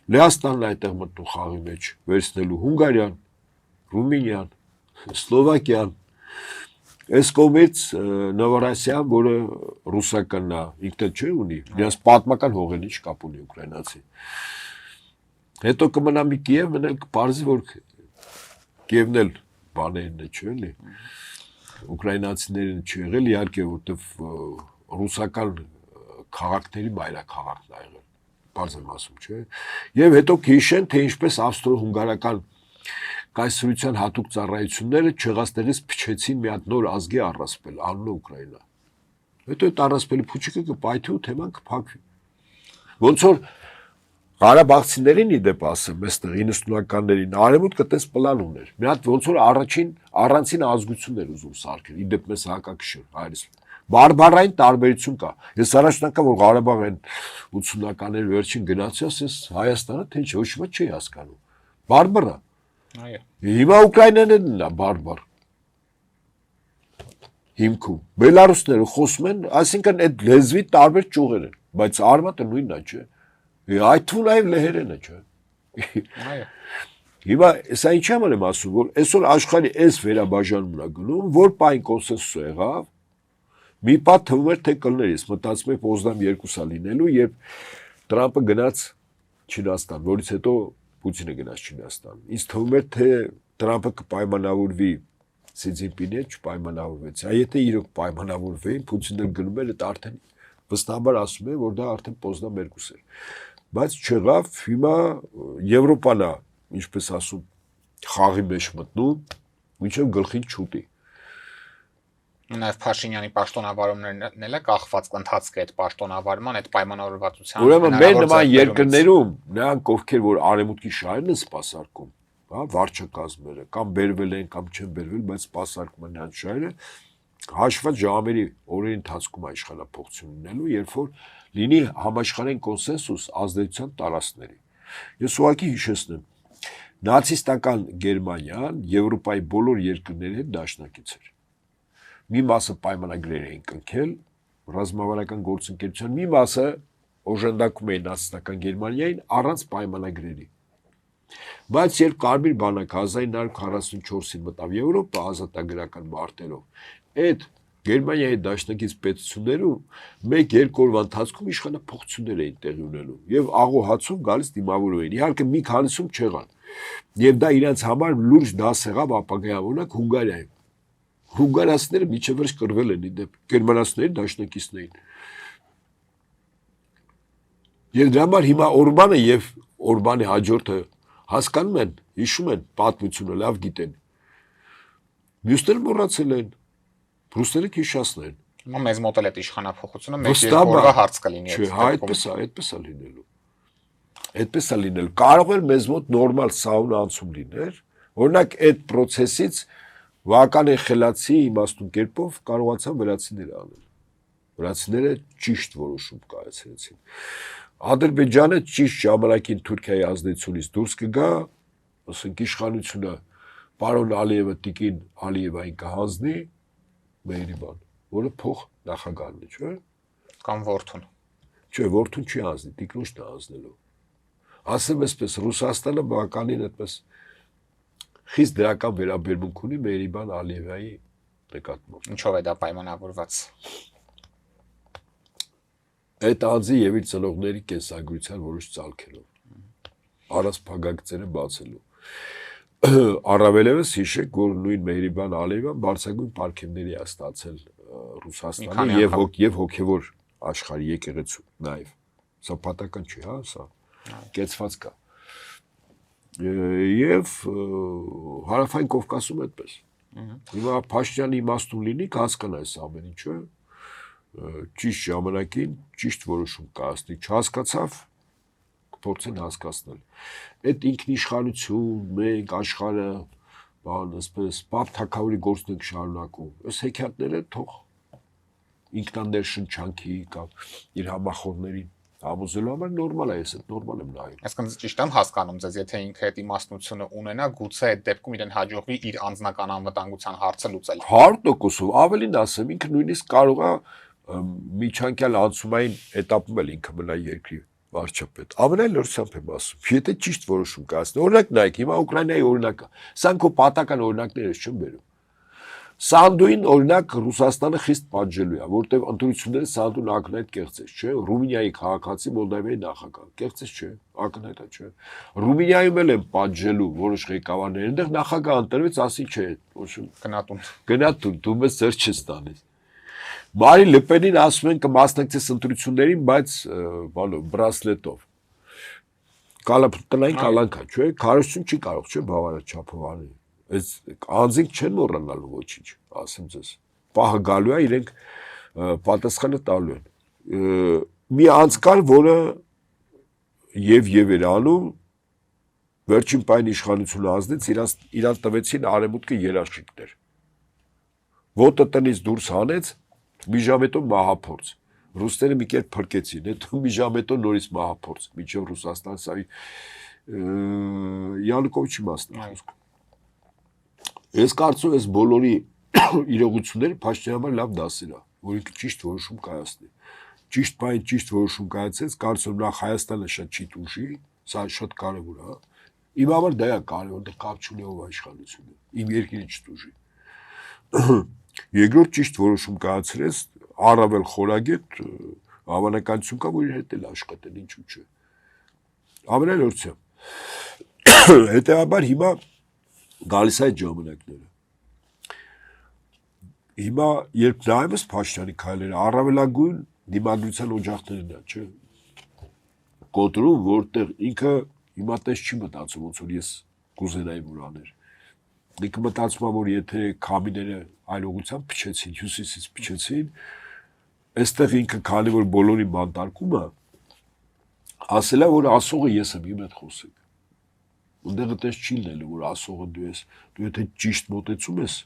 Լեհաստանն այդտեղ մտնում խաղի մեջ, վերցնելու Հունգարիան, Ռումինիան, Սլովակիան, այս կողմից Նովորոսիան, որը ռուսականն է, ինքն չէ ունի, նրանց պատմական հողերին չկապ ունի ուկրաինացի։ Հետո կմնա մի Կիև, մնել կպարզի, որ Կիևն էլ բաներն է, չէ՞ էլի։ Ուկրաինացիներն չի եղել, իհարկե, որտեվ ռուսական քաղաքների մայրաքաղաքն ա եղել, բարձ եմ ասում, չէ։ Եվ հետո քիշեն, թե ինչպես ավստրո-հունգարական կայսրության հատուկ ծառայությունները չեղածներից փչեցին մի հատ նոր ազգի առասպել, անունը Ուկրաինա։ Հետո այդ առասպելի փուչիկը կպայթի ու թեման կփակվի։ Ոնց որ Ղարաբաղցիներին իդեպ ասեմ, այստեղ 90-ականներին արևմուտքը տես պլան ուներ։ Մի հատ ոնց որ առանցին ազգություն էր ուզում սարքել, իդեպ մեզ հակակշիռ, հայրս։ Բարբարային տարբերություն կա։ Ես առաջնակա որ Ղարաբաղ են 80-ականների վերջին գնացի, ասես Հայաստանը թե ինչ ոչ ոք չի հասկանում։ Բարբարա։ Այո։ Հիմա Ուկրաինան էլ է բարբար։ Հիմքում բելարուսները խոսում են, այսինքն այդ լեզվի տարբեր ճյուղեր են, բայց արմատը նույնն է, չէ։ Այդ թվում նաև լեհերենը, չէ։ Այո։ Հիմա սա ինչի համար եմ ասում, որ այսօր աշխարհի այս վերաբաժանումն է գնում, որ պայն կոնսենսուս եղավ, մի պատ թվում էր թե կլներ, ես մտածում եմ Պոզդամ 2-ը լինելու, երբ Տրամպը գնաց Չինաստան, որից հետո Պուտինը գնաց Չինաստան։ Ինձ թվում էր թե Տրամպը կպայմանավորվի Սի Ցզինպինի հետ, չպայմանավորվեց։ Եթե իրոք պայմանավորվեին, Պուտինը գնում էր, դա արդեն վստահաբար ասում է, որ դա արդեն Պոզդամ 2 էր։ Բայց չեղավ, հիմա Եվրոպան է, ինչպես ասում, խաղի մեջ մտնում, մինչև գլխին չուտի։ Նաև Փաշինյանի պաշտոնավարումներն էլ է կախված ընթացքը այդ պաշտոնավարման, այդ պայմանավորվածության։ Ուրեմն մեր նման երկրներում նրանք ովքեր որ արևմուտքի շահերն են սպասարկում, հա, վարչակազմերը կամ բերվել են կամ չեն բերվել, բայց սպասարկում են նրանց շահերը, հաշված ժամերի օրերի ընթացքում իշխանափոխություն լինելու, երբ որ լինի համաշխարհային կոնսենսուս ազդեցության տարածքների։ Ես ուղղակի հիշեցնեմ, նացիստական Գերմանիան Եվրոպայի բոլոր երկրների հետ դաշնակից էր։ Մի մասը պայմանագրեր էին կնքել, ռազմավարական գործընկերության մի մասը օժանդակում էին նացիստական Գերմանիային առանց պայմանագրերի։ Բայց երբ Կարմիր բանակը 1944-ին մտավ Եվրոպա ազատագրական մարտերով, այդ Գերմանիայի դաշնակից պետություններում 1-2 օրվա ընթացքում իշխանափոխություններ էին տեղի ունենում եւ աղոհացում գալիս դիմավորում էին։ Իհարկե մի քանիսում չեղան։ Եվ դա իրենց համար լուրջ դաս եղավ ապագայում, օրինակ Հունգարիայում։ Հունգարացիները միջև վերջ կռվել են իդեպ գերմանացիների դաշնակիցներին։ Եվ դրա համար հիմա Օրբանը եւ Օրբանի հաջորդը հասկանում են, հիշում են պատմությունը, լավ գիտեն։ Մյուսները մոռացել են, ռուսները հիշացնեն։ Հիմա մեզ մոտ էլ այդ իշխանափոխությունը 1-2 օրվա հարց կլինի։ Չէ, այդպես է լինելու։ Այդպես է լինել։ Կարող էր մեզ մոտ նորմալ սաուն անցում լիներ, օրինակ այդ process-ից վական է խելացի իմաստուն կերպով կարողացան վրացիները անել։ Վրացիները ճիշտ որոշում կայացրեցին։ Ադրբեջանը ճիշտ ժամանակին Թուրքիայի ազդեցությունից դուրս կգա, ասենք իշխանությունը պարոն Ալիևը Տիկին Ալիևային կհանձնի Մեհրիբան, որը փող նախագահն է, չէ՞։ Կամ որդուն։ Չէ, որդուն չի հանձնի, Տիկնոջն է հանձնելու։ Ասեմ այսպես, Ռուսաստանը բականին այդպես խիստ դրական վերաբերմունք ունի Մեհրիբան Ալիևայի նկատմամբ։ Ինչով է դա պայմանավորված։ Այդ անձի եւ իր ծնողների կենսագրության որոշ ցալքերով առանց փակագծերը բացելու։ Առավելևս հիշեք, որ նույն Մեհրիբան Ալիևան բարձրագույն պարգևների է ստացել Ռուսաստանի եւ հոգեվոր աշխարհի եկեղեցու նաեւ։ Սա պատական չի, հա, սա կեցված կա։ Եվ Հարավային Կովկասում այդպես։ Հիմա Փաշինյանի իմաստուն լինի հասկանա այս ամեն ինչը, ճիշտ ժամանակին ճիշտ որոշում կայացնի, չհասկացավ կփորձեն հասկացնել։ Այդ ինքնիշխանություն, մենք աշխարհը, բան, ասես, Պապ Թագավորի գործն ենք շարունակում։ Այս հեքիաթները թող ինքնաներշնչանքի կամ իր համախոհներին համոզելու համար նորմալ է, ես այդ նորմալ եմ նայում։ Այսինքն ճիշտ եմ հասկանում ձեզ, եթե ինքը այդ իմաստնությունը ունենա, գուցե այդ դեպքում իրեն հաջողվի իր անձնական անվտանգության հարցը լուծել։ 100%-ով, ավելին ասեմ, ինքը նույնիսկ կարող է միջանկյալ անցումային этаպում էլ ինքը մնա երկրի վարչապետ։ Ամենալրությամբ եմ ասում, եթե ճիշտ որոշում կայացնի։ Օրինակ նայեք, հիմա Ուկրաինայի օրինակը, սա քո պատական օրինակները չեմ բերում։ Սանդուին օրինակ Ռուսաստանը խիստ պատժելու է, որտեղ ընտրությունները Սանդուն ակնհայտ կեղծեց, չէ՞։ Ռումինիայի քաղաքացի Մոլդավիայի նախագահ, կեղծեց չէ, ակնհայտ է, չէ։ Ռումինիայում էլ են պատժելու որոշ ղեկավարներ, այնտեղ նախագահ ընտրվեց, ասի չէ, ոչ գնատուն, դու մեզ ձեր չես տանես։ Մարի Լեպենին ասում են կմասնակցես ընտրություններին, բայց բանով բրասլետով։ Տնային կալանքա, չէ՞, քարոզություն չի կարող, չէ՞, բավարար չափով անել։ Այս անձինք չեն մոռանալու ոչինչ, ասեմ ձեզ։ Պահը գալու է, իրենք պատասխանը տալու են։ Մի անձ կար, որը եւ էր անում, վերջին պայն իշխանությունը ազդեց, իրան տվեցին արևմուտքը երաշխիքներ։ Ոտը տնից դուրս հանեց, մի ժամ հետո մահափորձ։ Ռուսները մի կերպ փրկեցին, հետո մի ժամ հետո նորից մահափորձ, միջև Ռուսաստան սա Յանուկովիչի մասն է խոսքում։ Ես կարծում եմ, բոլորի իրողությունները Փաշինյանը լավ դասեր է, որ ինքը ճիշտ որոշում կայացնի։ Ճիշտ բան, ճիշտ որոշում կայացեց, կարծում եմ նախ Հայաստանը շատ չի տուժի, սա շատ կարևոր է։ Իմ համար դա է կարևոր, դա կապ չունի ով իշխանությունը, իմ երկիրը չտուժի։ Երկրորդ ճիշտ որոշում կայացրեց, առավել խորագետ հավանականություն կա, որ իր հետ էլ աշխատել, ինչու՞ չէ։ Ամենալորցիա։ Հետևաբար հիմա գալիս է այդ ժամանակները։ Հիմա երբ նայում ես Փաշինյանի քայլերը, առավելագույն դիմադրության օջախներն է, չէ։ Կոտրում, որտեղ ինքը հիմա տես չի մտածում, ոնց որ ես կուզենայի որ աներ։ Ինքը մտածում է, որ եթե քամիները այլ ուղղությամբ փչեցին, հյուսիսից փչեցին, այստեղ ինքը քանի որ բոլորի բանտարկում է, ասել է, որ ասողը ես եմ, իմ հետ խոսեք։ Ունդեղը տես չի լինելու, որ ասողը դու ես, դու եթե ճիշտ մոտեցում ես,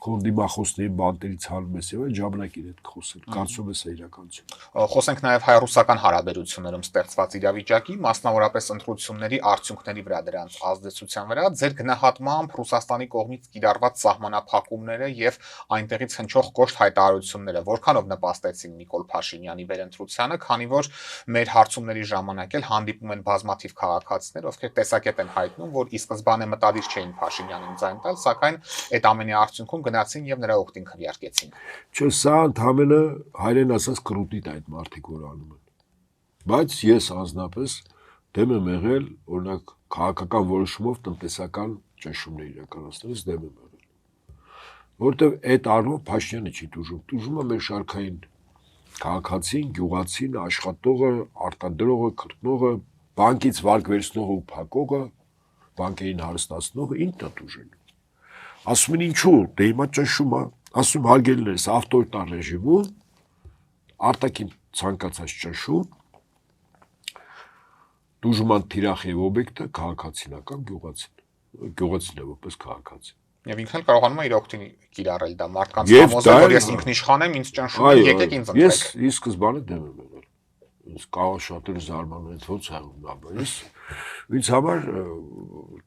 քո դիմախոսների բանտերից հանում ես եւ այն ժամանակ իր հետ խոսել, կարծում ես է իրականություն։ Խոսենք նաև հայ-ռուսական հարաբերություններում ստեղծված իրավիճակի, մասնավորապես ընտրությունների արդյունքների վրա դրանց ազդեցության վրա, ձեր գնահատմամբ Ռուսաստանի կողմից կիրառված սահմանափակումները եւ այնտեղից հնչող կոշտ հայտարարությունները որքանով նպաստեցին Նիկոլ Փաշինյանի վերընտրությանը, քանի որ մեր հարցումների ժամանակ էլ հանդիպում են բազմաթիվ քաղաքացիներ, ովքեր տեսակետ են հայտնում, որ ի սկզբանե մտադիր չէին Փաշինյանին ձայն տալ, սակայն այդ ամենի արդյունքում գնացին եւ նրա օգտին քվեարկեցին։ Չէ, սա ընդհանրը հայերեն ասած կրուտիտ այդ մարդիկ որ անում են։ Բայց ես անձնապես դեմ եմ եղել, օրինակ քաղաքական որոշումով տնտեսական ճնշումներ իրականացնելուց դեմ եմ եղել։ Որտեւ այդ առումով Փաշինյանը չի դժում, դժում է մեր շարքային քաղաքացին, գյուղացին, աշխատողը, արտադրողը, քրտնողը, բանկից վարկ վերցնողը ու փակողը, բանկերին հարստացնողը ինքն է դժում։ Ասում են ինչու, դե հիմա ճնշում է, ասում հարգելիներս ավտորիտար ռեժիմում արտաքին ցանկացած ճնշում դժման թիրախ եւ օբյեկտը քաղաքացիական գյուղացին է որպես քաղաքացի։ Եվ ինքն էլ կարողանում է իր օգտին կիրառել դա մարդկանց համոզել, որ ես ինքնիշխան եմ, ինձ ճնշում են, եկեք ինձ ընտրեք։ Ես ի սկզբանե դեմ եմ եղել։ Ինձ կարող շատերը զարմանում են, ոնց է, ինձ համար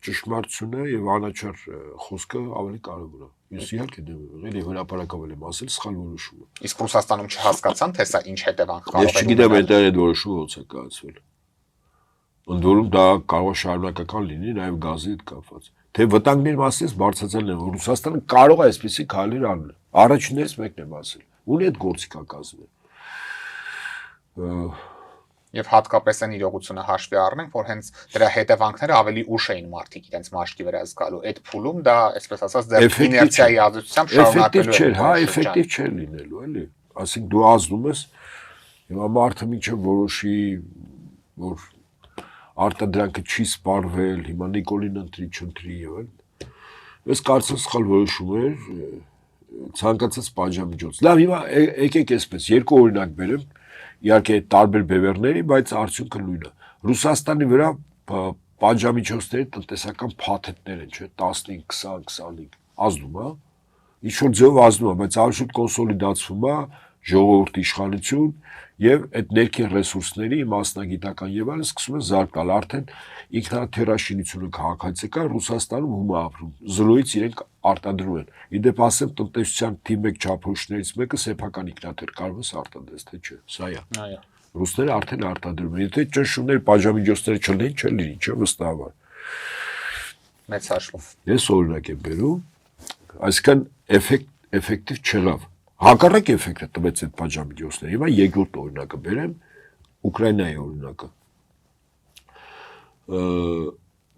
ճշմարտությունը եւ անաչառ խոսքը ավելի կարեւոր է։ Ես իհարկե դեմ եմ եղել եւ հրապարակավել եմ ասել սխալ որոշում է։ Իսկ Ռուսաստանում չհասկացան, թե սա ինչ հետևանք կարող է։ Ես չգիտեմ այդ որոշումը ոնց է կայացվել։ Ընդ որում դա կարող է շարունակական լինի նաեւ գազի հետ կապված։ Թե վտանգների մասից բարձրացել են, որ Ռուսաստանը կարող է այսպիսի քայլեր անել։ Առաջիններից մեկն եմ ասել։ Ունի այդ գործիքա կազմը։ Եվ հատկապես այն իրողությունը հաշվի առնենք, որ հենց դրա հետևանքները ավելի ուշ էին մարդիկ իրենց մաշկի վրա զգալու։ Այդ փուլում դա, այսպես ասած, դեռ իներցիայի ազդեցությամբ շարունակելու է։ Հա, էֆեկտիվ չէր լինելու, էլի։ Այսինքն դու ազդում ես, հիմա մարդը մինչև որոշի, որ արտադրանքը չի սպառվել, հիմա Նիկոլին ընտրի, չընտրի եւ այլն։ Ես կարծում սխալ որոշում էր ցանկացած պատժամիջոց։ Լավ, հիմա եկեք այսպես երկու օրինակ բերեմ, իհարկե տարբեր բևեռների, բայց արդյունքը նույնն է։ Ռուսաստանի վրա պատժամիջոցների տնտեսական փաթեթներ են, չէ՞, 15, 20, 25 ազդում է։ Ինչ որ ձեւով ազդում է, բայց արժույթ կոնսոլիդացվում է, ժողովրդի իշխանություն եւ այդ ներքին ռեսուրսների մասնագիտական եւ այլն սկսում են զարգ տալ, արդեն ինքնաթերաշինությունը քաղաքացիական Ռուսաստանում հում է ապրում, զրոյից իրենք արտադրում են։ Իդեպ ասեմ տնտեսության թիվ 1 չափորոշիներից մեկը սեփական ինքնաթեր կարող է արտադրես, թե չէ, սա է։ Այո։ Ռուսները արդեն արտադրում են, եթե ճնշումներ, պատժամիջոցներ չլինեն, չլինի, չէ՞ վստահաբար։ Մեծ հաշվով։ Ես օրինակ եմ բերում, այսինքն էֆեկտիվ չեղավ։ Հակառակ էֆեկտը տվեց այդ պատժամիջոցները։ Հիմա երկրորդ օրինակը բերեմ, Ուկրաինայի օրինակը։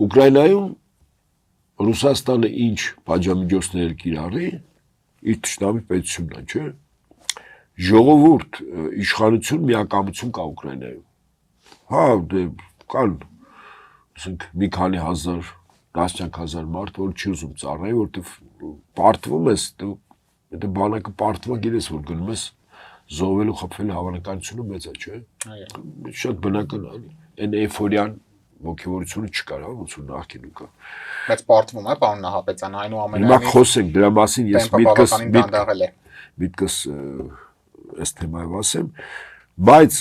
Ուկրաինայում Ռուսաստանը ինչ պատժամիջոցներ կիրառի, իր թշնամի պետությունն է, չէ՞։ Ժողովուրդ, իշխանություն, միակամություն կա Ուկրաինայում։ Հա, դե կան, ասենք մի քանի հազար, տասնյակ հազար մարդ, որ չի ուզում ծառայի, որտեղ պարտվում ես, Եթե բանակը պարտվա գիտես, որ գնում ես զոհվելու խփվելու հավանականությունը մեծ է, չէ՞։ Այո։ Շատ բնական է, այն էյֆորիան ոգևորությունը չկար, հա, ոնց որ նախկինում կա։ Բայց պարտվում է, պարոն Նահապետյան, այնուամենայնիվ։ Հիմա խոսենք դրա մասին, ես միտքս այս թեմայով ասեմ, բայց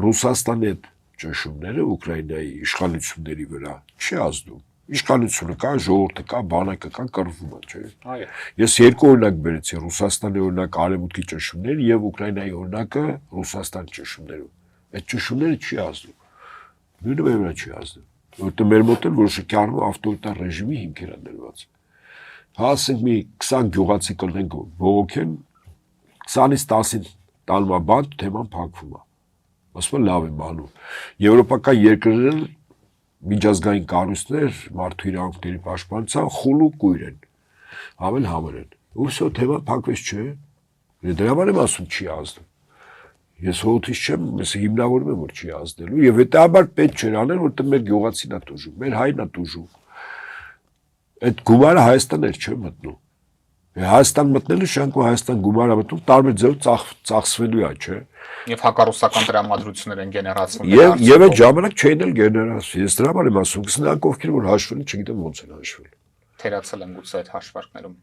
Ռուսաստանի այդ ճնշումները Ուկրաինայի իշխանությունների վրա չի ազդում։ Իշխանությունը կա, ժողովուրդը կա, բանակը կա, կռվում է, չէ՞։ Այո։ Ես երկու օրինակ բերեցի Ռուսաստանի օրինակ արևմուտքի ճնշումներ եւ Ուկրաինայի օրինակը Ռուսաստանի ճնշումներով։ Այդ ճնշումները չի ազդում։ Նույնը մեր վրա չի ազդում։ Որտեղ մեր մոտ էլ որոշակի առումով ավտորիտար ռեժիմի հիմքեր են դրված։ Հա ասենք մի 20 գյուղացի կլնենք բողոքեն 20-ից 10-ին տալմա բան թեման փակվում է։ Ասում են լավ եմ անում։ Եվրոպական երկրներն միջազգային կառույցներ մարդու իրավունքների պաշտպանության խուլ ու կույր են։ Ավել համր են։ Ուսո թեման փակվեց չէ։ Դրա համար եմ ասում չի ազդում։ Ես հոթից չեմ, ես հիմնավորում եմ որ չի ազդելու եւ հետաբար պետք չէր անել, որտեղ մեր գյուղացին է դժում, մեր հայրն է դժում։ Այդ գումարը Հայաստան էր չէ մտնում։ Հայաստան մտնելու շանքու Հայաստան գումարը մտնում տարբեր ձևով ծախսվելու է, չէ։ Եվ հակառուսական տրամադրություններ են գեներացվում։ Եվ այդ ժամանակ չէին էլ գեներացվում։ Ես դրա համար եմ ասում, նրանք ովքեր որ հաշվել են, չգիտեմ ոնց են հաշվել։ Թերացել են գուցե այդ հաշվարկներում։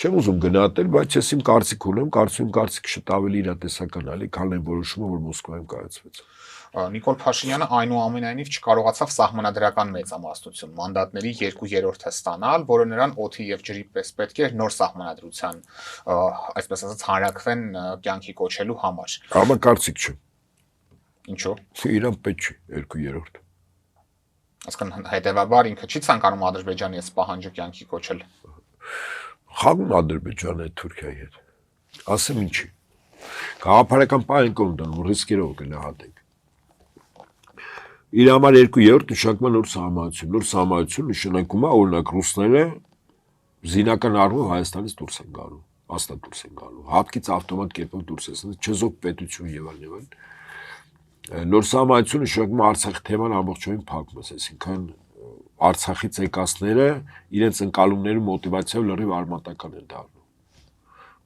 Չեմ ուզում գնահատել, բայց ես իմ կարծիք ունեմ, կարծիքը շատ ավելի իրատեսական է, քան այն որոշումը, որ Մոսկվայում կայացվեց։ Նիկոլ Փաշինյանը այնուամենայնիվ չկարողացավ սահմանադրական մեծամասնություն մանդատների 2/3-ը ստանալ, որը նրան օդի եւ ջրի պես պետք էր նոր սահմանադրության, այսպես ասած, հանրակրվեն կյանքի կոչելու համար։ Համակարծիք չէ։ Ինչու՞։ Իրան պետք չի 2/3։ Այսինքն հետեւաբար ինքը չի ցանկանում Ադրբեջանի այս պահանջը կյանքի կոչել։ Խաղում Ադրբեջանը Թուրքիայի հետ։ Ասեմ ինչի։ Գաղափարական պահ ենք ունենում, ռիսկերով գնահատենք։ Իր համար 2/3 նշանակում է նոր սահմանություն։ Նոր սահմանություն նշանակում է օրինակ ռուսները զինական առումով Հայաստանից դուրս են գալու, հաստատ դուրս են գալու։ Հապկից ավտոմատ կերպով դուրս են, չեզոք պետություն եւ այլն։ Նոր սահմանությունը նշանակում է Արցախի թեման ամբողջովին փակում է, այսինքն Արցախից եկածները իրենց ընկալումների մոտիվացիայով լրիվ արմատական են դառնում։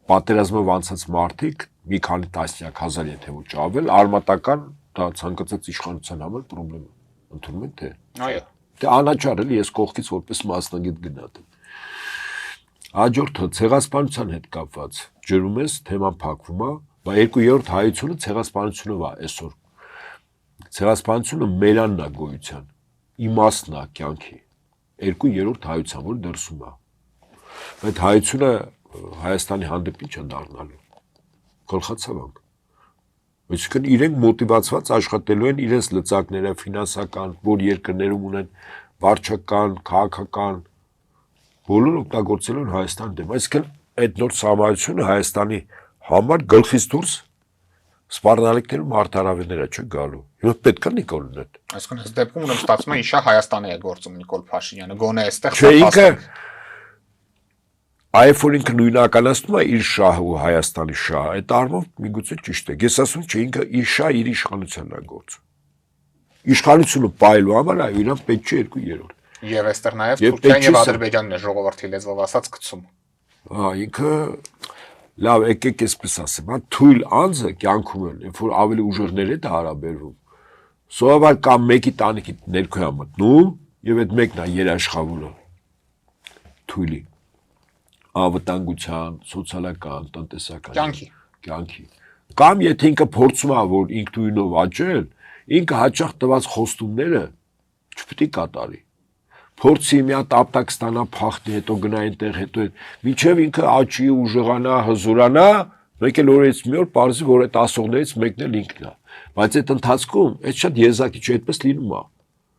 Պատերազմով անցած մարդիկ մի քանի տասնյակ հազար եթե ոչ ավել արմատական դա ցանկացած իշխանության համար խնդրեմ ընդունում եք թե։ Այո։ Դե անաչառ էլի ես կողքից որպես մասնագետ գնահատեմ։ Հաջորդը ցեղասպանության հետ կապված ջրում ես թեման փակվում է, բայց 2/3 հայությունը ցեղասպանությունով է այսօր։ Ցեղասպանությունը մերանն է գոյության, իմաստն է կյանքի։ 2/3 հայության որ դրսում է։ Այդ հայությունը Հայաստանի հանդեպ ինչ է դառնալու։ Գլխացավանք։ Այսինքն իրենք մոտիվացված աշխատելու են իրենց լծակները ֆինանսական, որ երկրներում ունեն վարչական, քաղաքական բոլոր օգտագործելու են Հայաստան դեմ։ Այսինքն այդ նոր սահմանությունը Հայաստանի համար գլխից դուրս սպառնալիքներում արդարավեները չէ գալու։ Հիմա պետք է Նիկոլն այդ։ Այսինքն այս դեպքում ուրեմն ստացվում է իշա Հայաստանի է գործում Նիկոլ Փաշինյանը, գոնե այստեղ չէ ինքը այ որ ինքը նույնականացնում է իր շահը ու Հայաստանի շահը, այդ առումով միգուցե ճիշտ է։ Ես ասում չէ ինքը իր շահ իր իշխանությանն է գործում։ Իշխանությունը պայելու համար այ իրան պետք չէ 2/3։ Եվ այստեղ նաև Թուրքիան եւ Ադրբեջանն է ժողովրդի լեզվով ասած գցում։ Հա, ինքը լավ, եկեք այսպես ասեմ, հա թույլ անձը կյանքում են, երբ որ ավելի ուժերներ հետ հարաբերվում։ Սովորաբար կամ մեկի տանիքի ներքո է մտնում եւ այդ մեկն է երաշխավորը։ Թույլի ավտանգության, սոցիալական, տնտեսական կյանքի։ Կամ եթե ինքը փորձում է որ ինքնույնով աճել, ինքը հաճախ տված խոստումները չպետք է կատարի։ Փորձի մի հատ ապտակ ստանա, փախտի, հետո գնա այնտեղ, հետո մինչև ինքը աճի, ուժեղանա, հզորանա, մեկ էլ օրից մի օր պարզի որ այդ ասողներից մեկն էլ ինքն է։ Բայց այդ ընթացքում այդ շատ եզակի չէ, այդպես լինում է։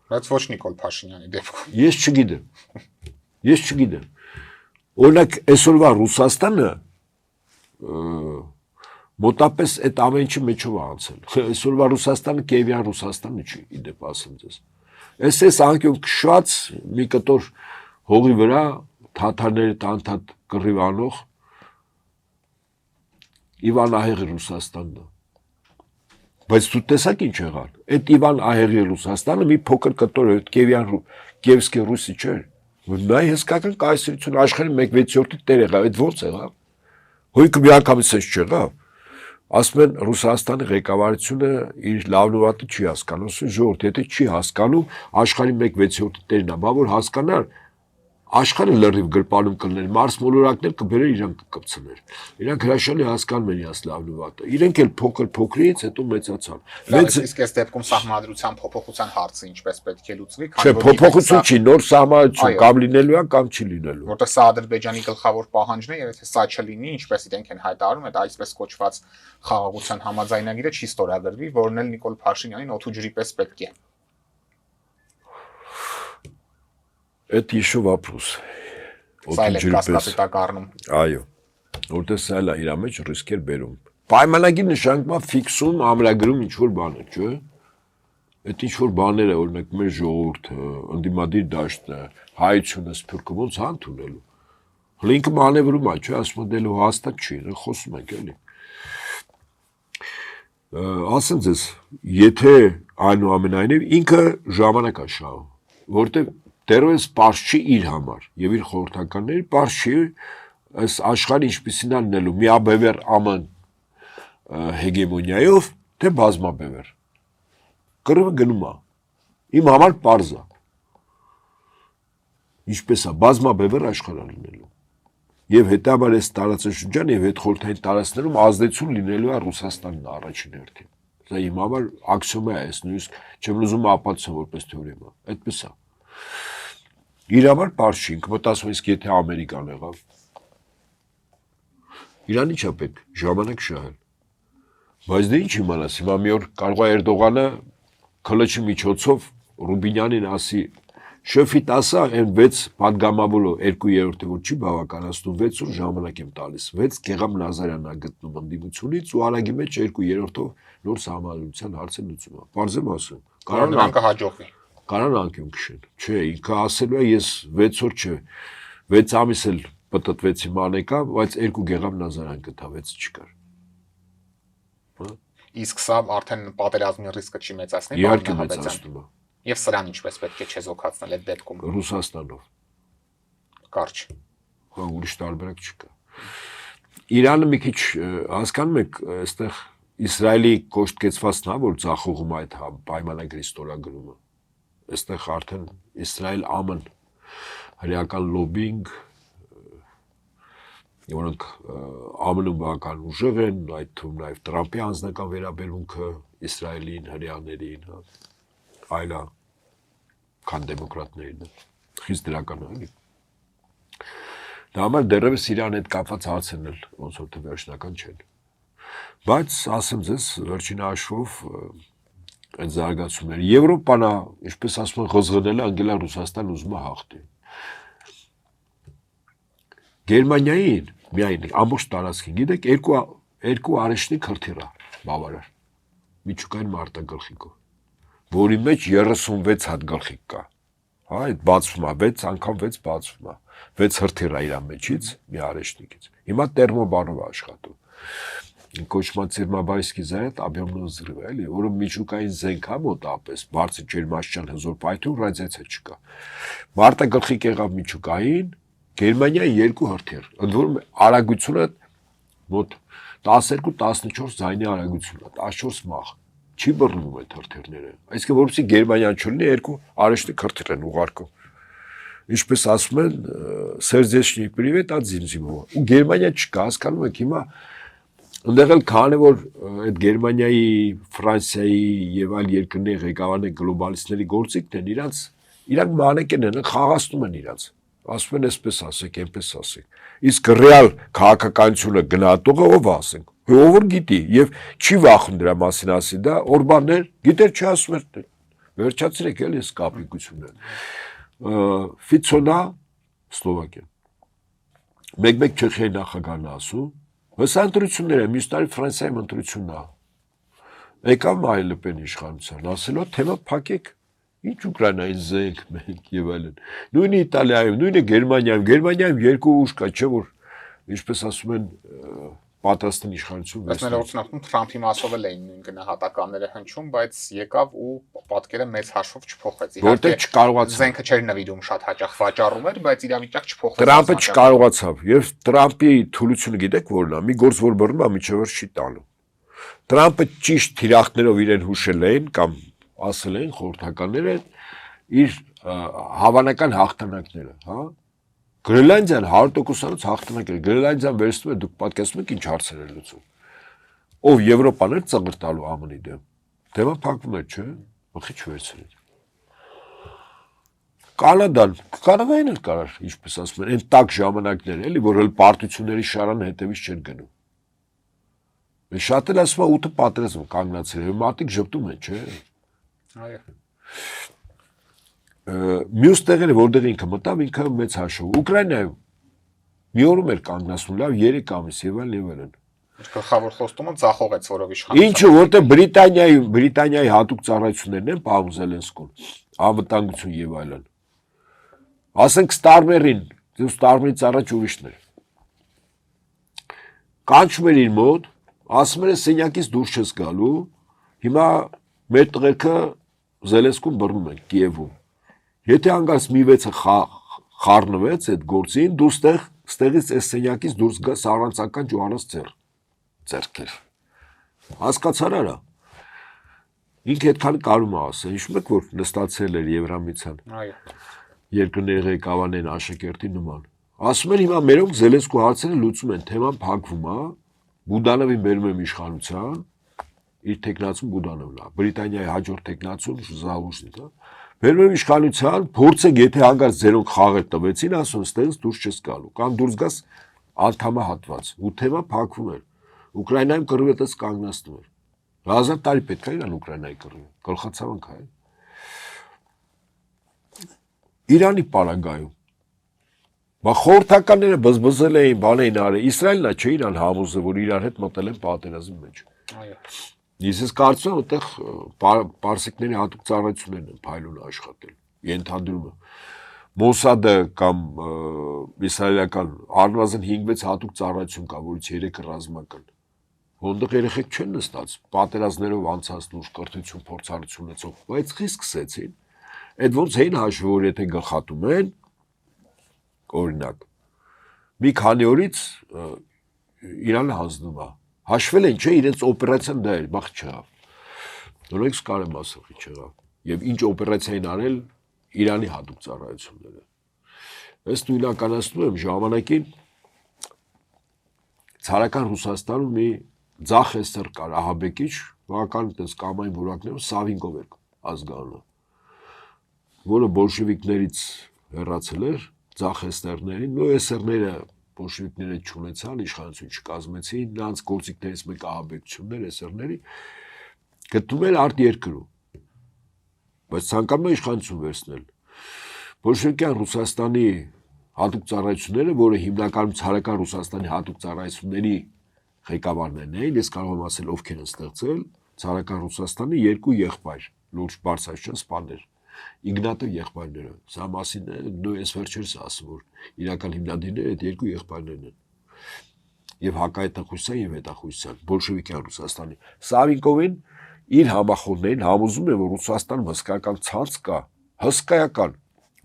Բայց ոչ Նիկոլ Փաշինյանի դեպքում։ Ես չգիտեմ։ Օրինակ այսօրվա Ռուսաստանը մոտապես այդ ամեն ինչի մեջով է անցել։ Այսօրվա Ռուսաստանը Կիևյան Ռուսաստանը չի, իդեպ ասեմ ձեզ։ Այս անկյուն քշած մի կտոր հողի վրա թաթարների տանթատ կռիվ անող Իվան Ահեղի Ռուսաստանն է։ Բայց դու տեսակ ինչ եղավ։ Այդ Իվան Ահեղի Ռուսաստանը մի փոքր կտոր է, Կիևսկի Ռուսի չէ։ Նա հսկական կայսրություն աշխարհի 1/6-ի տեր եղավ, այդ ո՞նց եղավ։ Հույքը միանգամից չեղավ։ Ասում են Ռուսաստանի ղեկավարությունը իր լավն ու վատը չի հասկանում, ժողովուրդը եթե չի հասկանում աշխարհի 1/6-ի տերն է, բա որ հասկանար Աշխարհը լրիվ գրպանում կլներ, Մարս մոլորակներ կբերեր իրանք կկպցներ։ Իրանք հրաշալի հասկանում են իրաց լավն ու վատը։ Իրենք էլ փոքրից հետո մեծացան։ Իսկ այս դեպքում սահմանադրության փոփոխության հարցը ինչպես պետք է լուծվի, քանի որ փոփոխություն չի, նոր սահմանադրություն կամ լինելու է, կամ չի լինելու։ Որտեղ սա Ադրբեջանի գլխավոր պահանջն է, եւ եթե սա չլինի, ինչպես իրենք են հայտարարում, այդ այսպես кոչված խաղաղության համաձայնագիրը չի ստորագրվի, որն էլ Նիկոլ Փաշինյանին օդու ջրի պես պետք է։ Это еще вопрос. Սա էլ է կասկածի առնում։ Այո։ Որտեղ սա էլ է իր մեջ ռիսկեր բերում։ Պայմանագիր նշանակում է ֆիքսում, ամրագրում ինչ որ բան է, չէ՞։ Այդ ինչ որ բաները, օրինակ մեր ժողովուրդը, ընդդիմադիր դաշտը, հայությունը, սփյուռքը ոնց հանդունելու։ Ինքը մանևրում է, չէ՞, ասում է դելու հաստատ չի, խոսում ենք էլի։ Ասեմ ձեզ, եթե այնուամենայնիվ ինքը ժամանակ է շահում, որտեղ դեռևս պարզ չի իր համար եւ իր խորհրդականների պարզ չի այս աշխարհի ինչպիսին է լինելու միաբևեռ աման հեգեմոնիայով թե բազմաբևեռ կռվը գնում է իմ համար պարզ է ինչպես է բազմաբևեռ աշխարհ է լինելու եւ հետաբար այս տարածաշրջան եւ այդ խորհրդային տարածքներում ազդեցություն լինելու է Ռուսաստանն առաջին հերթին սա իմ համար աքսիոմ է այս նույնիսկ չեմ ուզում ապացուցեմ որպես թեորեմա այդպես է իր համար պարզ չի, ինքը մտածում իսկ եթե Ամերիկան եղավ, իրան ի՞նչ է պետք, ժամանակ շահել, բայց դե ինչ իմանաս, հիմա մի օր կարող է Էրդողանը քլոչի միջոցով Ռուբինյանին ասի, շեֆիտ ասա, այն 6 պատգամավորը 2/3-ը որ չի բավականացնում 6 օր ժամանակ եմ տալիս, 6 Գեգամ Նազարյանն է գտնում ընդդիմությունից ու արագի մեջ 2/3-ով նոր սահմանադրության հարցը լուծում է, պարզ եմ ասում, կարող կհաջողվի Կարան անկյուն քշեն, չէ, ինքը ասելու է ես 6 օր չէ, 6 ամիս էլ պտտվեցի մանեկա, բայց 2 Գեգամ Նազարյան գտա 6 չկար։ Իսկ սա արդեն պատերազմի ռիսկը չի մեծացնի, իհարկե մեծացնում է։ Եվ սրան ինչպես պետք է չեզոքացնել այդ դեպքում։ Ռուսաստանով։ Կարճ։ Հա ուրիշ տարբերակ չկա։ Իրանը մի քիչ հասկանում եք, այստեղ Իսրայելի կոշտկեցվածն է, որ ցախողում է այդ պայմանագրի ստորագրումը։ Այստեղ արդեն Իսրայել ԱՄՆ հրեական լոբինգ որոնք ԱՄՆ-ում բական ուժեղ են, այդ թվում նաև Տրամպի անձնական վերաբերմունքը Իսրայելին, հրեաներին, այլա քան դեմոկրատներին, խիստ դրական է, էլի։ Դա համար դեռևս Իրան հետ կապված հարցերն էլ ոնց որ թե վերջնական չեն։ Բայց ասեմ ձեզ, վերջին հաշվով այդ զարգացումները Եվրոպան, ինչպես ասում են, ղզղնել է անգելա Ռուսաստան ուզում է հաղթի։ Գերմանիային միայն ամբողջ տարածքին, գիտեք, երկու արեշտի քրթիր է բավարար։ Միջուկային մարտագլխիկով, որի մեջ 36 հատ գլխիկ կա։ Հա, այդ բացվում է, 6 անգամ 6 բացվում է։ 6 հրթիռ է իր մեջից, մի արեշտիկից։ Հիմա տերմոբարով է աշխատում։ Կոչման Ցերմաբայսկի զայդ объемного взрыва, էլի, որը միջուկային զենք է մոտապես, բարձր ջերմաստիճան հզոր պայթյուն ռադիացիա չկա։ Մարտագլխիկ եղավ միջուկային, Գերմանիայի 2 հրթիռ, ընդ որում արագությունը մոտ 12-14 ձայնի արագություն է, 14 մախ։ Չի բռնվում այդ հրթիռները։ Այսինքն որովհետեւ Գերմանիան չլինի, 2 արեշտի հրթիռ են ուղարկում։ Ինչպես ասում են, Սերդեչնի պրիվետ at Zimzimova։ Ու Գերմանիա չկա, հասկանում եք, հիմա Ընդեղ էլ քանի որ այդ Գերմանիայի, Ֆրանսիայի եւ այլ երկրների ղեկավարների գլոբալիստների գործիքն են, իրանք մանեկեն են, խաղացնում են իրանք։ Ասում են այսպես ասեք, այնպես ասեք։ Իսկ ռեալ քաղաքականությունը գնահատողը ով ասենք։ Ով որ գիտի եւ չի վախում դրա մասին ասի, դա Օրբաններ գիտեր չի ասում էր։ Վերջացրեք էլի այս կապիկությունը։ Ֆիցոնա Սլովակիա։ Մեկ-մեկ Չեխիայի նախագահն ասում Հսա ընտրությունները, մյուս տարի Ֆրանսիայում ընտրությունն է։ Եկավ Մարին Լը Պենի իշխանության, ասելով թեմա փակեք, ինչ Ուկրաինային զենք մենք եւ այլն։ Նույնը Իտալիայում, նույնը Գերմանիայում երկու ուժ կա, չէ՞ որ ինչպես ասում են պատրաստ են իշխանություն վերցնել։ Օրինակ Թրամփի մասով էլ էին նույն գնահատականները հնչում, բայց եկավ ու պատկերը մեծ հաշվով չփոխեց։ Որտեղ չկարողացավ։ Զենքը չէր նվիրում շատ հաճախ վաճառում էր, բայց իրավիճակ չփոխվեց։ Տրամպը չկարողացավ եւ Տրամպի թուլությունը գիտեք որն է, մի գործ որ բռնում է, միջևեր չի տալու։ Տրամպը ճիշտ թիրախներով իրեն հուշել էին կամ ասել էին խորհրդականները իր հավանական հաղթանակները, հա։ Գրելանդիան 100%-անոց հաղթանակ էր։ Գրելանդիան վերցնում է, դուք պատկերացնում եք ինչ հարցեր է լուծում։ Ով Եվրոպան էր ծղր տալու ԱՄՆ-ի դեմ։ Թեման փակվում էր, չէ՞։ Ոքի չվերցրեց։ Կանադային էլ կարար, ինչպես ասում են, այն տակ ժամանակներ էլի, որ հəl պարտությունների շարանը հետևից չէր գնում։ Շատ էլ ասում է 8 պատերազմ կանգնացել, մարդիկ ժպտում են, չէ՞։ Այո։ Մյուս տեղերը, որտեղ ինքը մտավ, ինքը մեծ հաշով։ Ուկրաինայում մի օրում էր կանգնացնում, լավ 3 ամիս եւ այլն։ Գլխավոր խոստումը ցախողեց, որով իշխանությունը։ Ինչը որտեղ Բրիտանիայի հատուկ ծառայություններն են պահում Զելենսկուն, անվտանգություն եւ այլն։ Ասենք Ստարմերին, Ստարմերից առաջ ուրիշներ։ Կանչում էր իր մոտ, ասում էր սենյակից դուրս չես գալու, հիմա մեր տղերքը Զելենսկուն բռնում են Կիևում։ Եթե անգամ մի 6-ը խառնվեց այդ գործին, դու ստեղից այս սենյակից դուրս գաս առանցական ջոհանես ձեռքեր։ Հասկացար արա։ Ինքը այդքան կարում է ասել, հիշում եք, որ նստացել էր Եվրամիության։ Այո։ Երկրների ղեկավարներին աշակերտի նման։ Ասում են հիմա մերոնք Զելենսկու հարցերը լուծում են, թեման փակվում է, Բուդանովին բերում եմ իշխանության, իր տեխնացում Բուդանովն է, Բրիտանիայի հաջորդ տեխնացում Զալուժնին, հա։ Բերում եմ իշխանության, փորձեք, եթե հանգարց ձերոնք խաղեր տվեցին, ասում ստեղից դուրս չես գալու, կամ դուրս գաս անդամահատված, ու թեման փակվում էր։ Ուկրաինայում կռվի այդպես կանգնացնում էր։ 1000 տարի պետք է իրան Ուկրաինայի կռվի, գլխացավանք է։ Իրանի պարագայում բա խորհրդականները բզբզել էին, բան էին արել, Իսրայելն է չէ իրան համոզը, որ իրար հետ մտել են պատերազմի մեջ։ Այո։ Ես կարծում եմ, այդտեղ պարսիկների հատուկ ծառայություններն են փայլուն աշխատել։ Ենթադրում եմ Մոսադը կամ իսրայելական առնվազն 5-6 հատուկ ծառայություն կա, որից 3-ը ռազմական։ Որտեղ երեխեք չեն նստած, պատերազմներով անցած լուրջ կրթություն, փորձառություն ունեցող, բայց խի սկսեցին։ Այդ ոնց էին հաշվում, որ եթե գլխատում են, օրինակ, մի քանի օրից Իրանը հանձնում է։ Հաշվել են, չէ, իրենց օպերացիան դա էր, բախ չեղավ։ Նորեքս կարեմ ասել, չեղավ։ Եվ ինչ օպերացիա են արել Իրանի հատուկ ծառայությունները։ Ըստ իրականացնում եմ ժամանակին ցարական Ռուսաստանում մի Ձախեստեր կար Ահաբեկիչ, վական այդպես կամային որակներով Սավինկով էր ազգանունը, որը բոլշևիկներից հեռացել էր, Ձախեստերներին, ու էսերները բոլշևիկները չունեցան, իշխանություն չկազմեցին, նրանց գործիքներից մեկ ահաբեկություններ էսերների գտնում էր արտերկրում, բայց ցանկանում է իշխանություն վերցնել։ Բոլշևիկյան Ռուսաստանի հատուկ ծառայությունները, որը հիմնականում ցարական Ռուսաստանի հատուկ ծառայությունների ղեկավարներն էին, ես կարող եմ ասել ովքեր են ստեղծել, ցարական Ռուսաստանի 2 եղբայր, լուրջ բարձրաստիճան սպաներ, Իգնատով եղբայրները, սա մասին դու ես վերջերս ասում, որ իրական հիմնադիրները այդ 2 եղբայրներն են, եւ հակահետախուզության եւ հետախուզության, բոլշևիկյան Ռուսաստանի։ Սավինկովին իր համախոհներին համոզում է, որ Ռուսաստանում հսկայական ցանց կա, հսկայական,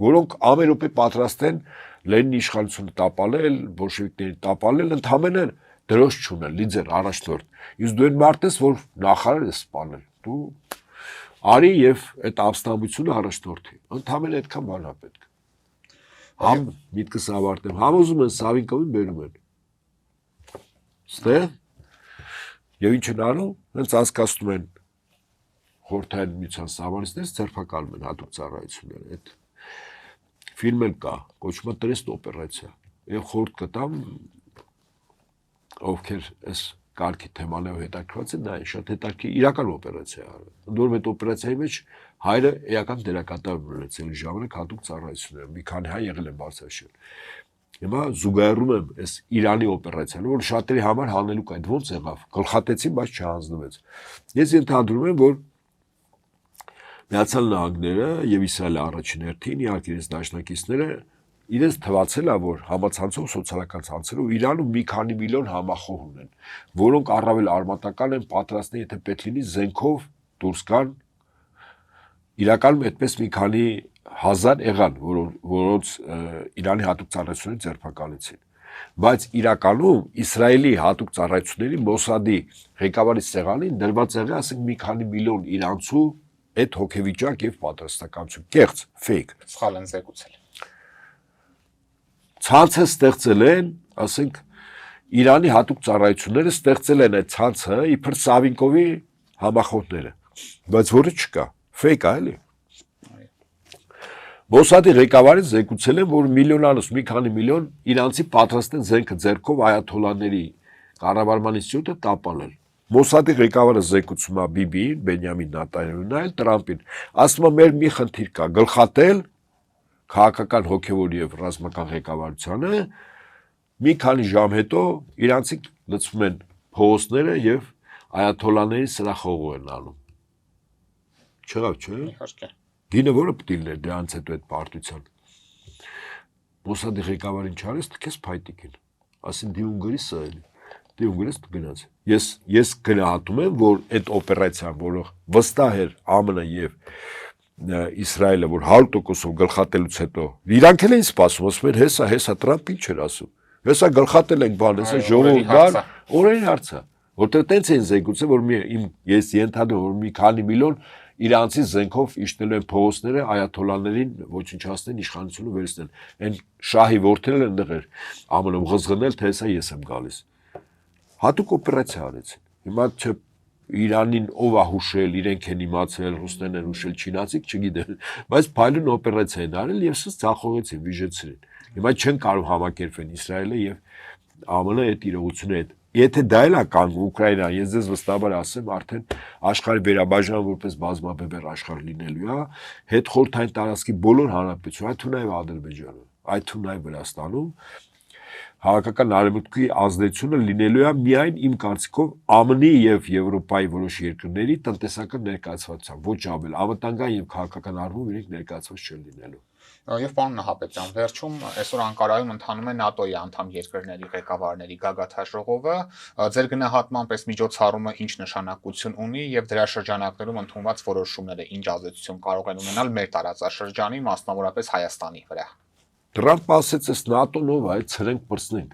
որոնք ամենօպե պատրաստ են Լենինի իշխանությունը տապալել, բոլշևիկներին տապալել, ընդհանրապես դրոշ չունել, լիդեր, առաջնորդ։ Իսկ դու այն մարդ ես, որ նախարար ես սպանել։ Դու արի եւ այդ ապստամբությունը առաջնորդի։ Ընդհանրապես այդքան բան է պետք։ Համ միտքս ավարտեմ, համոզում են Սավինկովին բերում են։ Ստեղ եւ ինչ են անում, հենց անցկացնում են խորհրդային միության սահմանիցներից ձերբակալում են հատուկ ծառայությունները։ Այդ ֆիլմ էլ կա, կոչվում է Տրեստ օպերացիա։ Եվ խորհուրդ կտամ, ովքեր այս կարգի թեմաներով հետաքրքրված են, նայեն, շատ հետաքրքիր իրական օպերացիա է արել։ Ընդ որում այդ օպերացիայի մեջ հայրը էական դերակատար ունեցել ժամանակ հատուկ ծառայություններ, մի քանի հայ եղել են Բարձրաշեն։ Հիմա զուգահեռում եմ այս Իրանի օպերացիան, որ շատերի համար հանելուկ այդ ոնց եղավ, գլխատեցին, բայց չհանձնվեց։ Ես ենթադրում եմ, որ Միացյալ Նահանգները եւ Իսրայելը առաջին հերթին, իհարկե իրենց դաշնակիցները իրենց թվացել է, որ համացանցով սոցիալական ցանցերով Իրանում մի քանի միլիոն համախոհ ունեն, որոնք առավել արմատական են, պատրաստ են, եթե պետք լինի, զենքով դուրս գան։ Իրականում այդպես մի քանի հազար եղան, որոնց Իրանի հատուկ ծառայությունները ձերբակալեցին։ Բայց իրականում Իսրայելի հատուկ ծառայությունների Մոսադի ղեկավարի սեղանին դրված եղել, ասենք մի քանի միլիոն իրանցու այդ հոգեվիճակ եւ պատրաստականություն, կեղծ, fake, սխալ են զեկուցել։ Ցանցը ստեղծել են, ասենք Իրանի հատուկ ծառայությունները ստեղծել են այդ ցանցը իբր Սավինկովի համախոհները, բայց որը չկա, ֆեյք է, էլի։ Մոսադի ղեկավարին զեկուցել են, որ միլիոնանոց մի քանի միլիոն իրանցի պատրաստ են զենքը ձեռքով այաթոլաների կառավարման ինստիտուտը տապալել։ Մոսադի ղեկավարը զեկուցում է Բիբիին, Բենյամին Նետանյահուն, այլ Տրամպին, ասում է մեր մի խնդիր կա, գլխատել քաղաքական հոգևոր եւ ռազմական ղեկավարությանը, մի քանի ժամ հետո իրանցիք լցվում են փողոցները եւ այաթոլաների սրախողով են անում։ Չեղավ, չէ՞։ Իհարկե։ Գինը որը պետք է լիներ դրանց հետո այդ պարտության։ Մոսադի ղեկավարին չարես թքես փայտիկին։ Ասին դի ունգրի սա էլի։ Դի ունգրես գնաց։ Ես գնահատում եմ, որ այդ օպերացիան, որը վստահ էր ԱՄՆ եւ Իսրայելը, որ 100%-ով գլխատելուց հետո իրանք էլ էին սպասում, ասում են հեսա Տրամփին չէր ասում։ Հեսա գլխատել ենք բան, հեսա ժողովուրդ, օրերի հարցը, որտեղ տենց են զեկուցել, որ ես ենթադրում որ մի քանի միլիոն իրանցի զենքով իշտել են փողոցները այաթոլաներին ոչնչացնեն իշխանությունը վերցնեն։ Այն շահի որդերն են դղեր, ԱՄՆ-ում ղզղնել, թե հեսա ես եմ գալիս։ Հատուկ օպերացիա արեցին։ Հիմա չէ Իրանին ով է հուշել, իրենք են իմացել, ռուսներն են հուշել, չինացիք չգիտեն, բայց փայլուն օպերացիա են արել եւ սս ցախողեցին, վիժեցին։ Հիմա չեն կարող համակերպվել Իսրայելը եւ ԱՄՆ-ը այդ իրողությունը հետ։ Եթե դա էլ է կանգնում Ուկրաինան, ես ձեզ վստահաբար ասեմ, արդեն աշխարհի վերաբաժան որպես բազմաբևեռ աշխարհ լինելու է, հետ խորհրդային տարածքի բոլոր հանրապետությունները, այդ թունայ Ադրբեջանում, այդ թունայ Վրաստանում Հավաքական արևմուտքի ազդեցությունը լինելու է միայն իմ կարծիքով ԱՄՆ-ի եւ Եվրոպայի որոշ երկրների տնտեսական ներկայացվածությամբ, ոչ ավել, անվտանգային եւ քաղաքական առումով իրենք ներկայացված չեն լինելու։ Եվ պարոն Նահապետյան, վերջում այսօր Անկարայում ընթանում է ՆԱՏՕ-ի անդամ երկրների ղեկավարների գագաթաժողովը, ձեր գնահատմամբ այս միջոցառումը ինչ նշանակություն ունի եւ դրա շրջանակներում ընդունված որոշումները ինչ ազդեցություն կարող են ունենալ մեր տարածաշրջանի, մասնավորապես Հայաստանի վրա։ Տրամպը ասեց, այս ՆԱՏՕ-ն ով է, ցրենք պրծնենք։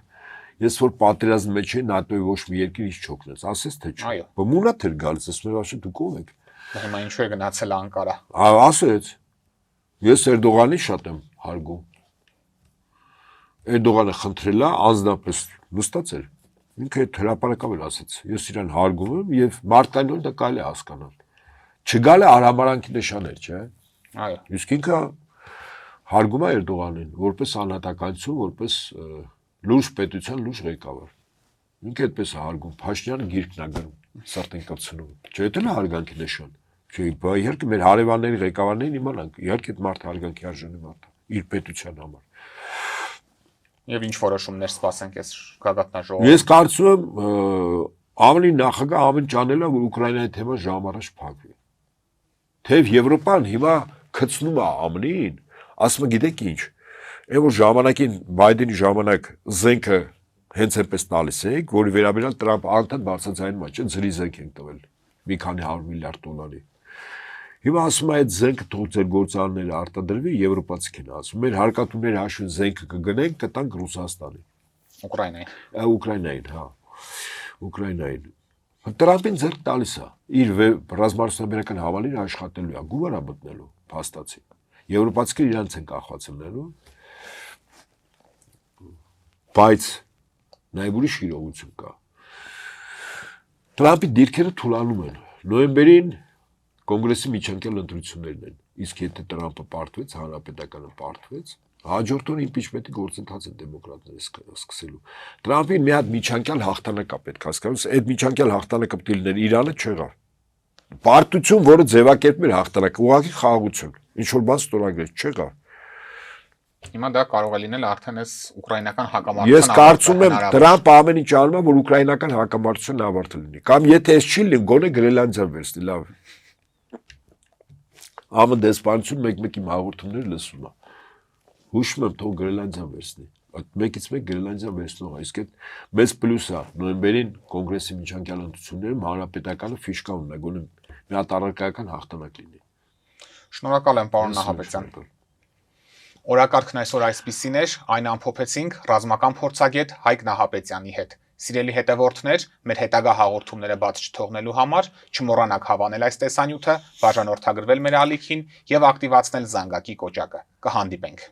Ես որ պատերազմի մեջ էի, ՆԱՏՕ-ի ոչ մի երկիր ինչ չօգնեց, ասես թե չէ։ Բմունա թեր գալիս, ասում եմ, «Աշե դուք ով եք»։ Հիմա ինչու է գնացել Անկարա։ Ասեց։ Ես Էրդողանին շատ եմ հարգում։ Էրդողանը խնդրել է, անձնապես նստած էր։ Ինքը այդ հրապարակավ էլ ասեց։ Ես իրան հարգում եմ եւ մարդկային դա կարելի է հասկանալ։ Չգալ է արհամարանքի նշաներ, չէ՞։ Այո։ Իսկ ինքը հարգում է Էրդողանին որպես անհատականություն, որպես լուրջ պետության լուրջ ղեկավար։ Ինքը այդպես է հարգում, Փաշինյանը գիրքն է գրում, սրտին կպցնում։ Չէ՞ դա հարգանքի նշան։ Չէ, իհարկե մեր հարևանների ղեկավարներին իմանանք, իհարկե այդ մարդը հարգանքի արժանի մարդ է, իր պետության համար։ Եվ ինչ որոշումներ սպասենք այս գագաթնաժողովից։ Ես կարծում եմ ԱՄՆ-ի նախագահ ամեն ճանել է, որ Ուկրաինայի թեման ժամ առաջ փակվի։ Թեև Եվրոպան հիմա քցնում է ԱՄՆ-ին, ասում է գիտեք ինչ, այն որ ժամանակին Բայդենի ժամանակ զենքը հենց այնպես տալիս եք, որի վերաբերյալ Տրամպը անդադ բարձրաձայնում է, չէ՞, ձրի զենք են տվել մի քանի 100 միլիարդ դոլարի։ Հիմա ասում է այդ զենքը թող ձեր գործարանները արտադրվի, եվրոպացիք են ասում, մեր հարկատուների հաշվին զենքը կգնենք, կտանք Ռուսաստանին։ Ուկրաինային, հա։ Ուկրաինային։ Տրամպին ձեռք տալիս է, իր ռազմարտությունաբերական հավալին աշխատելու է, գումար է մտնելու, փաստացի։ Եվրոպացիները իրանց են կախվածելու, բայց նաև ուրիշ իրողություն կա։ Տրամպի դիրքերը թուլանում են։ Նոյեմբերին կոնգրեսի միջանկյալ ընտրություններն են, իսկ եթե Տրամպը պարտվեց, հանրապետականը պարտվեց, հաջորդ օրը իմպիչմենտի գործընթացը դեմոկրատները սկսելու։ Տրամպին մի հատ միջանկյալ հաղթանակ է պետք հասկանալ, այդ միջանկյալ հաղթանակը պետք է լիներ Իրանը չեղավ։ Պարտություն, որը ձևակերպում էր հաղթանակ, ուղղակի խաղաղություն, ինչ որ բան ստորագրեց, չեղավ։ Հիմա դա կարող է լինել արդեն այս ուկրաինական հակամարտության։ Ես կարծում եմ Տրամպը ամեն ինչ անում է, որ ուկրաինական հակամարտությունն ավարտը լինի։ Կամ եթե այս չի լինի, գոնե Գրենլանդիա վերցնի, լավ։ ԱՄՆ դեսպանություն մեկ-մեկ իմ հաղորդումները լսում է։ Հուշում եմ, թող Գրենլանդիա վերցնի։ Այդ մեկից մեկ Գրենլանդիա վերցնող է, իսկ այդ մեծ պլյուս է նոյեմբերին կոնգրեսի միջանկյալ ընտրություններում հանրապետականը ֆիշկա ունենա, գոնե մի հատ առարկայական հաղթանակ լինի։ Շնորհակալ եմ, պարոն Նահապետյան։ Օրակարգն այսօր այսպիսին էր, այն ամփոփեցինք ռազմական փորձագետ Հայկ Նահապետյանի հետ։ Սիրելի հետևորդներ, մեր հետագա հաղորդումները բաց չթողնելու համար չմոռանաք հավանել այս տեսանյութը, բաժանորդագրվել մեր ալիքին եւ ակտիվացնել զանգակի կոճակը։ Կհանդիպենք։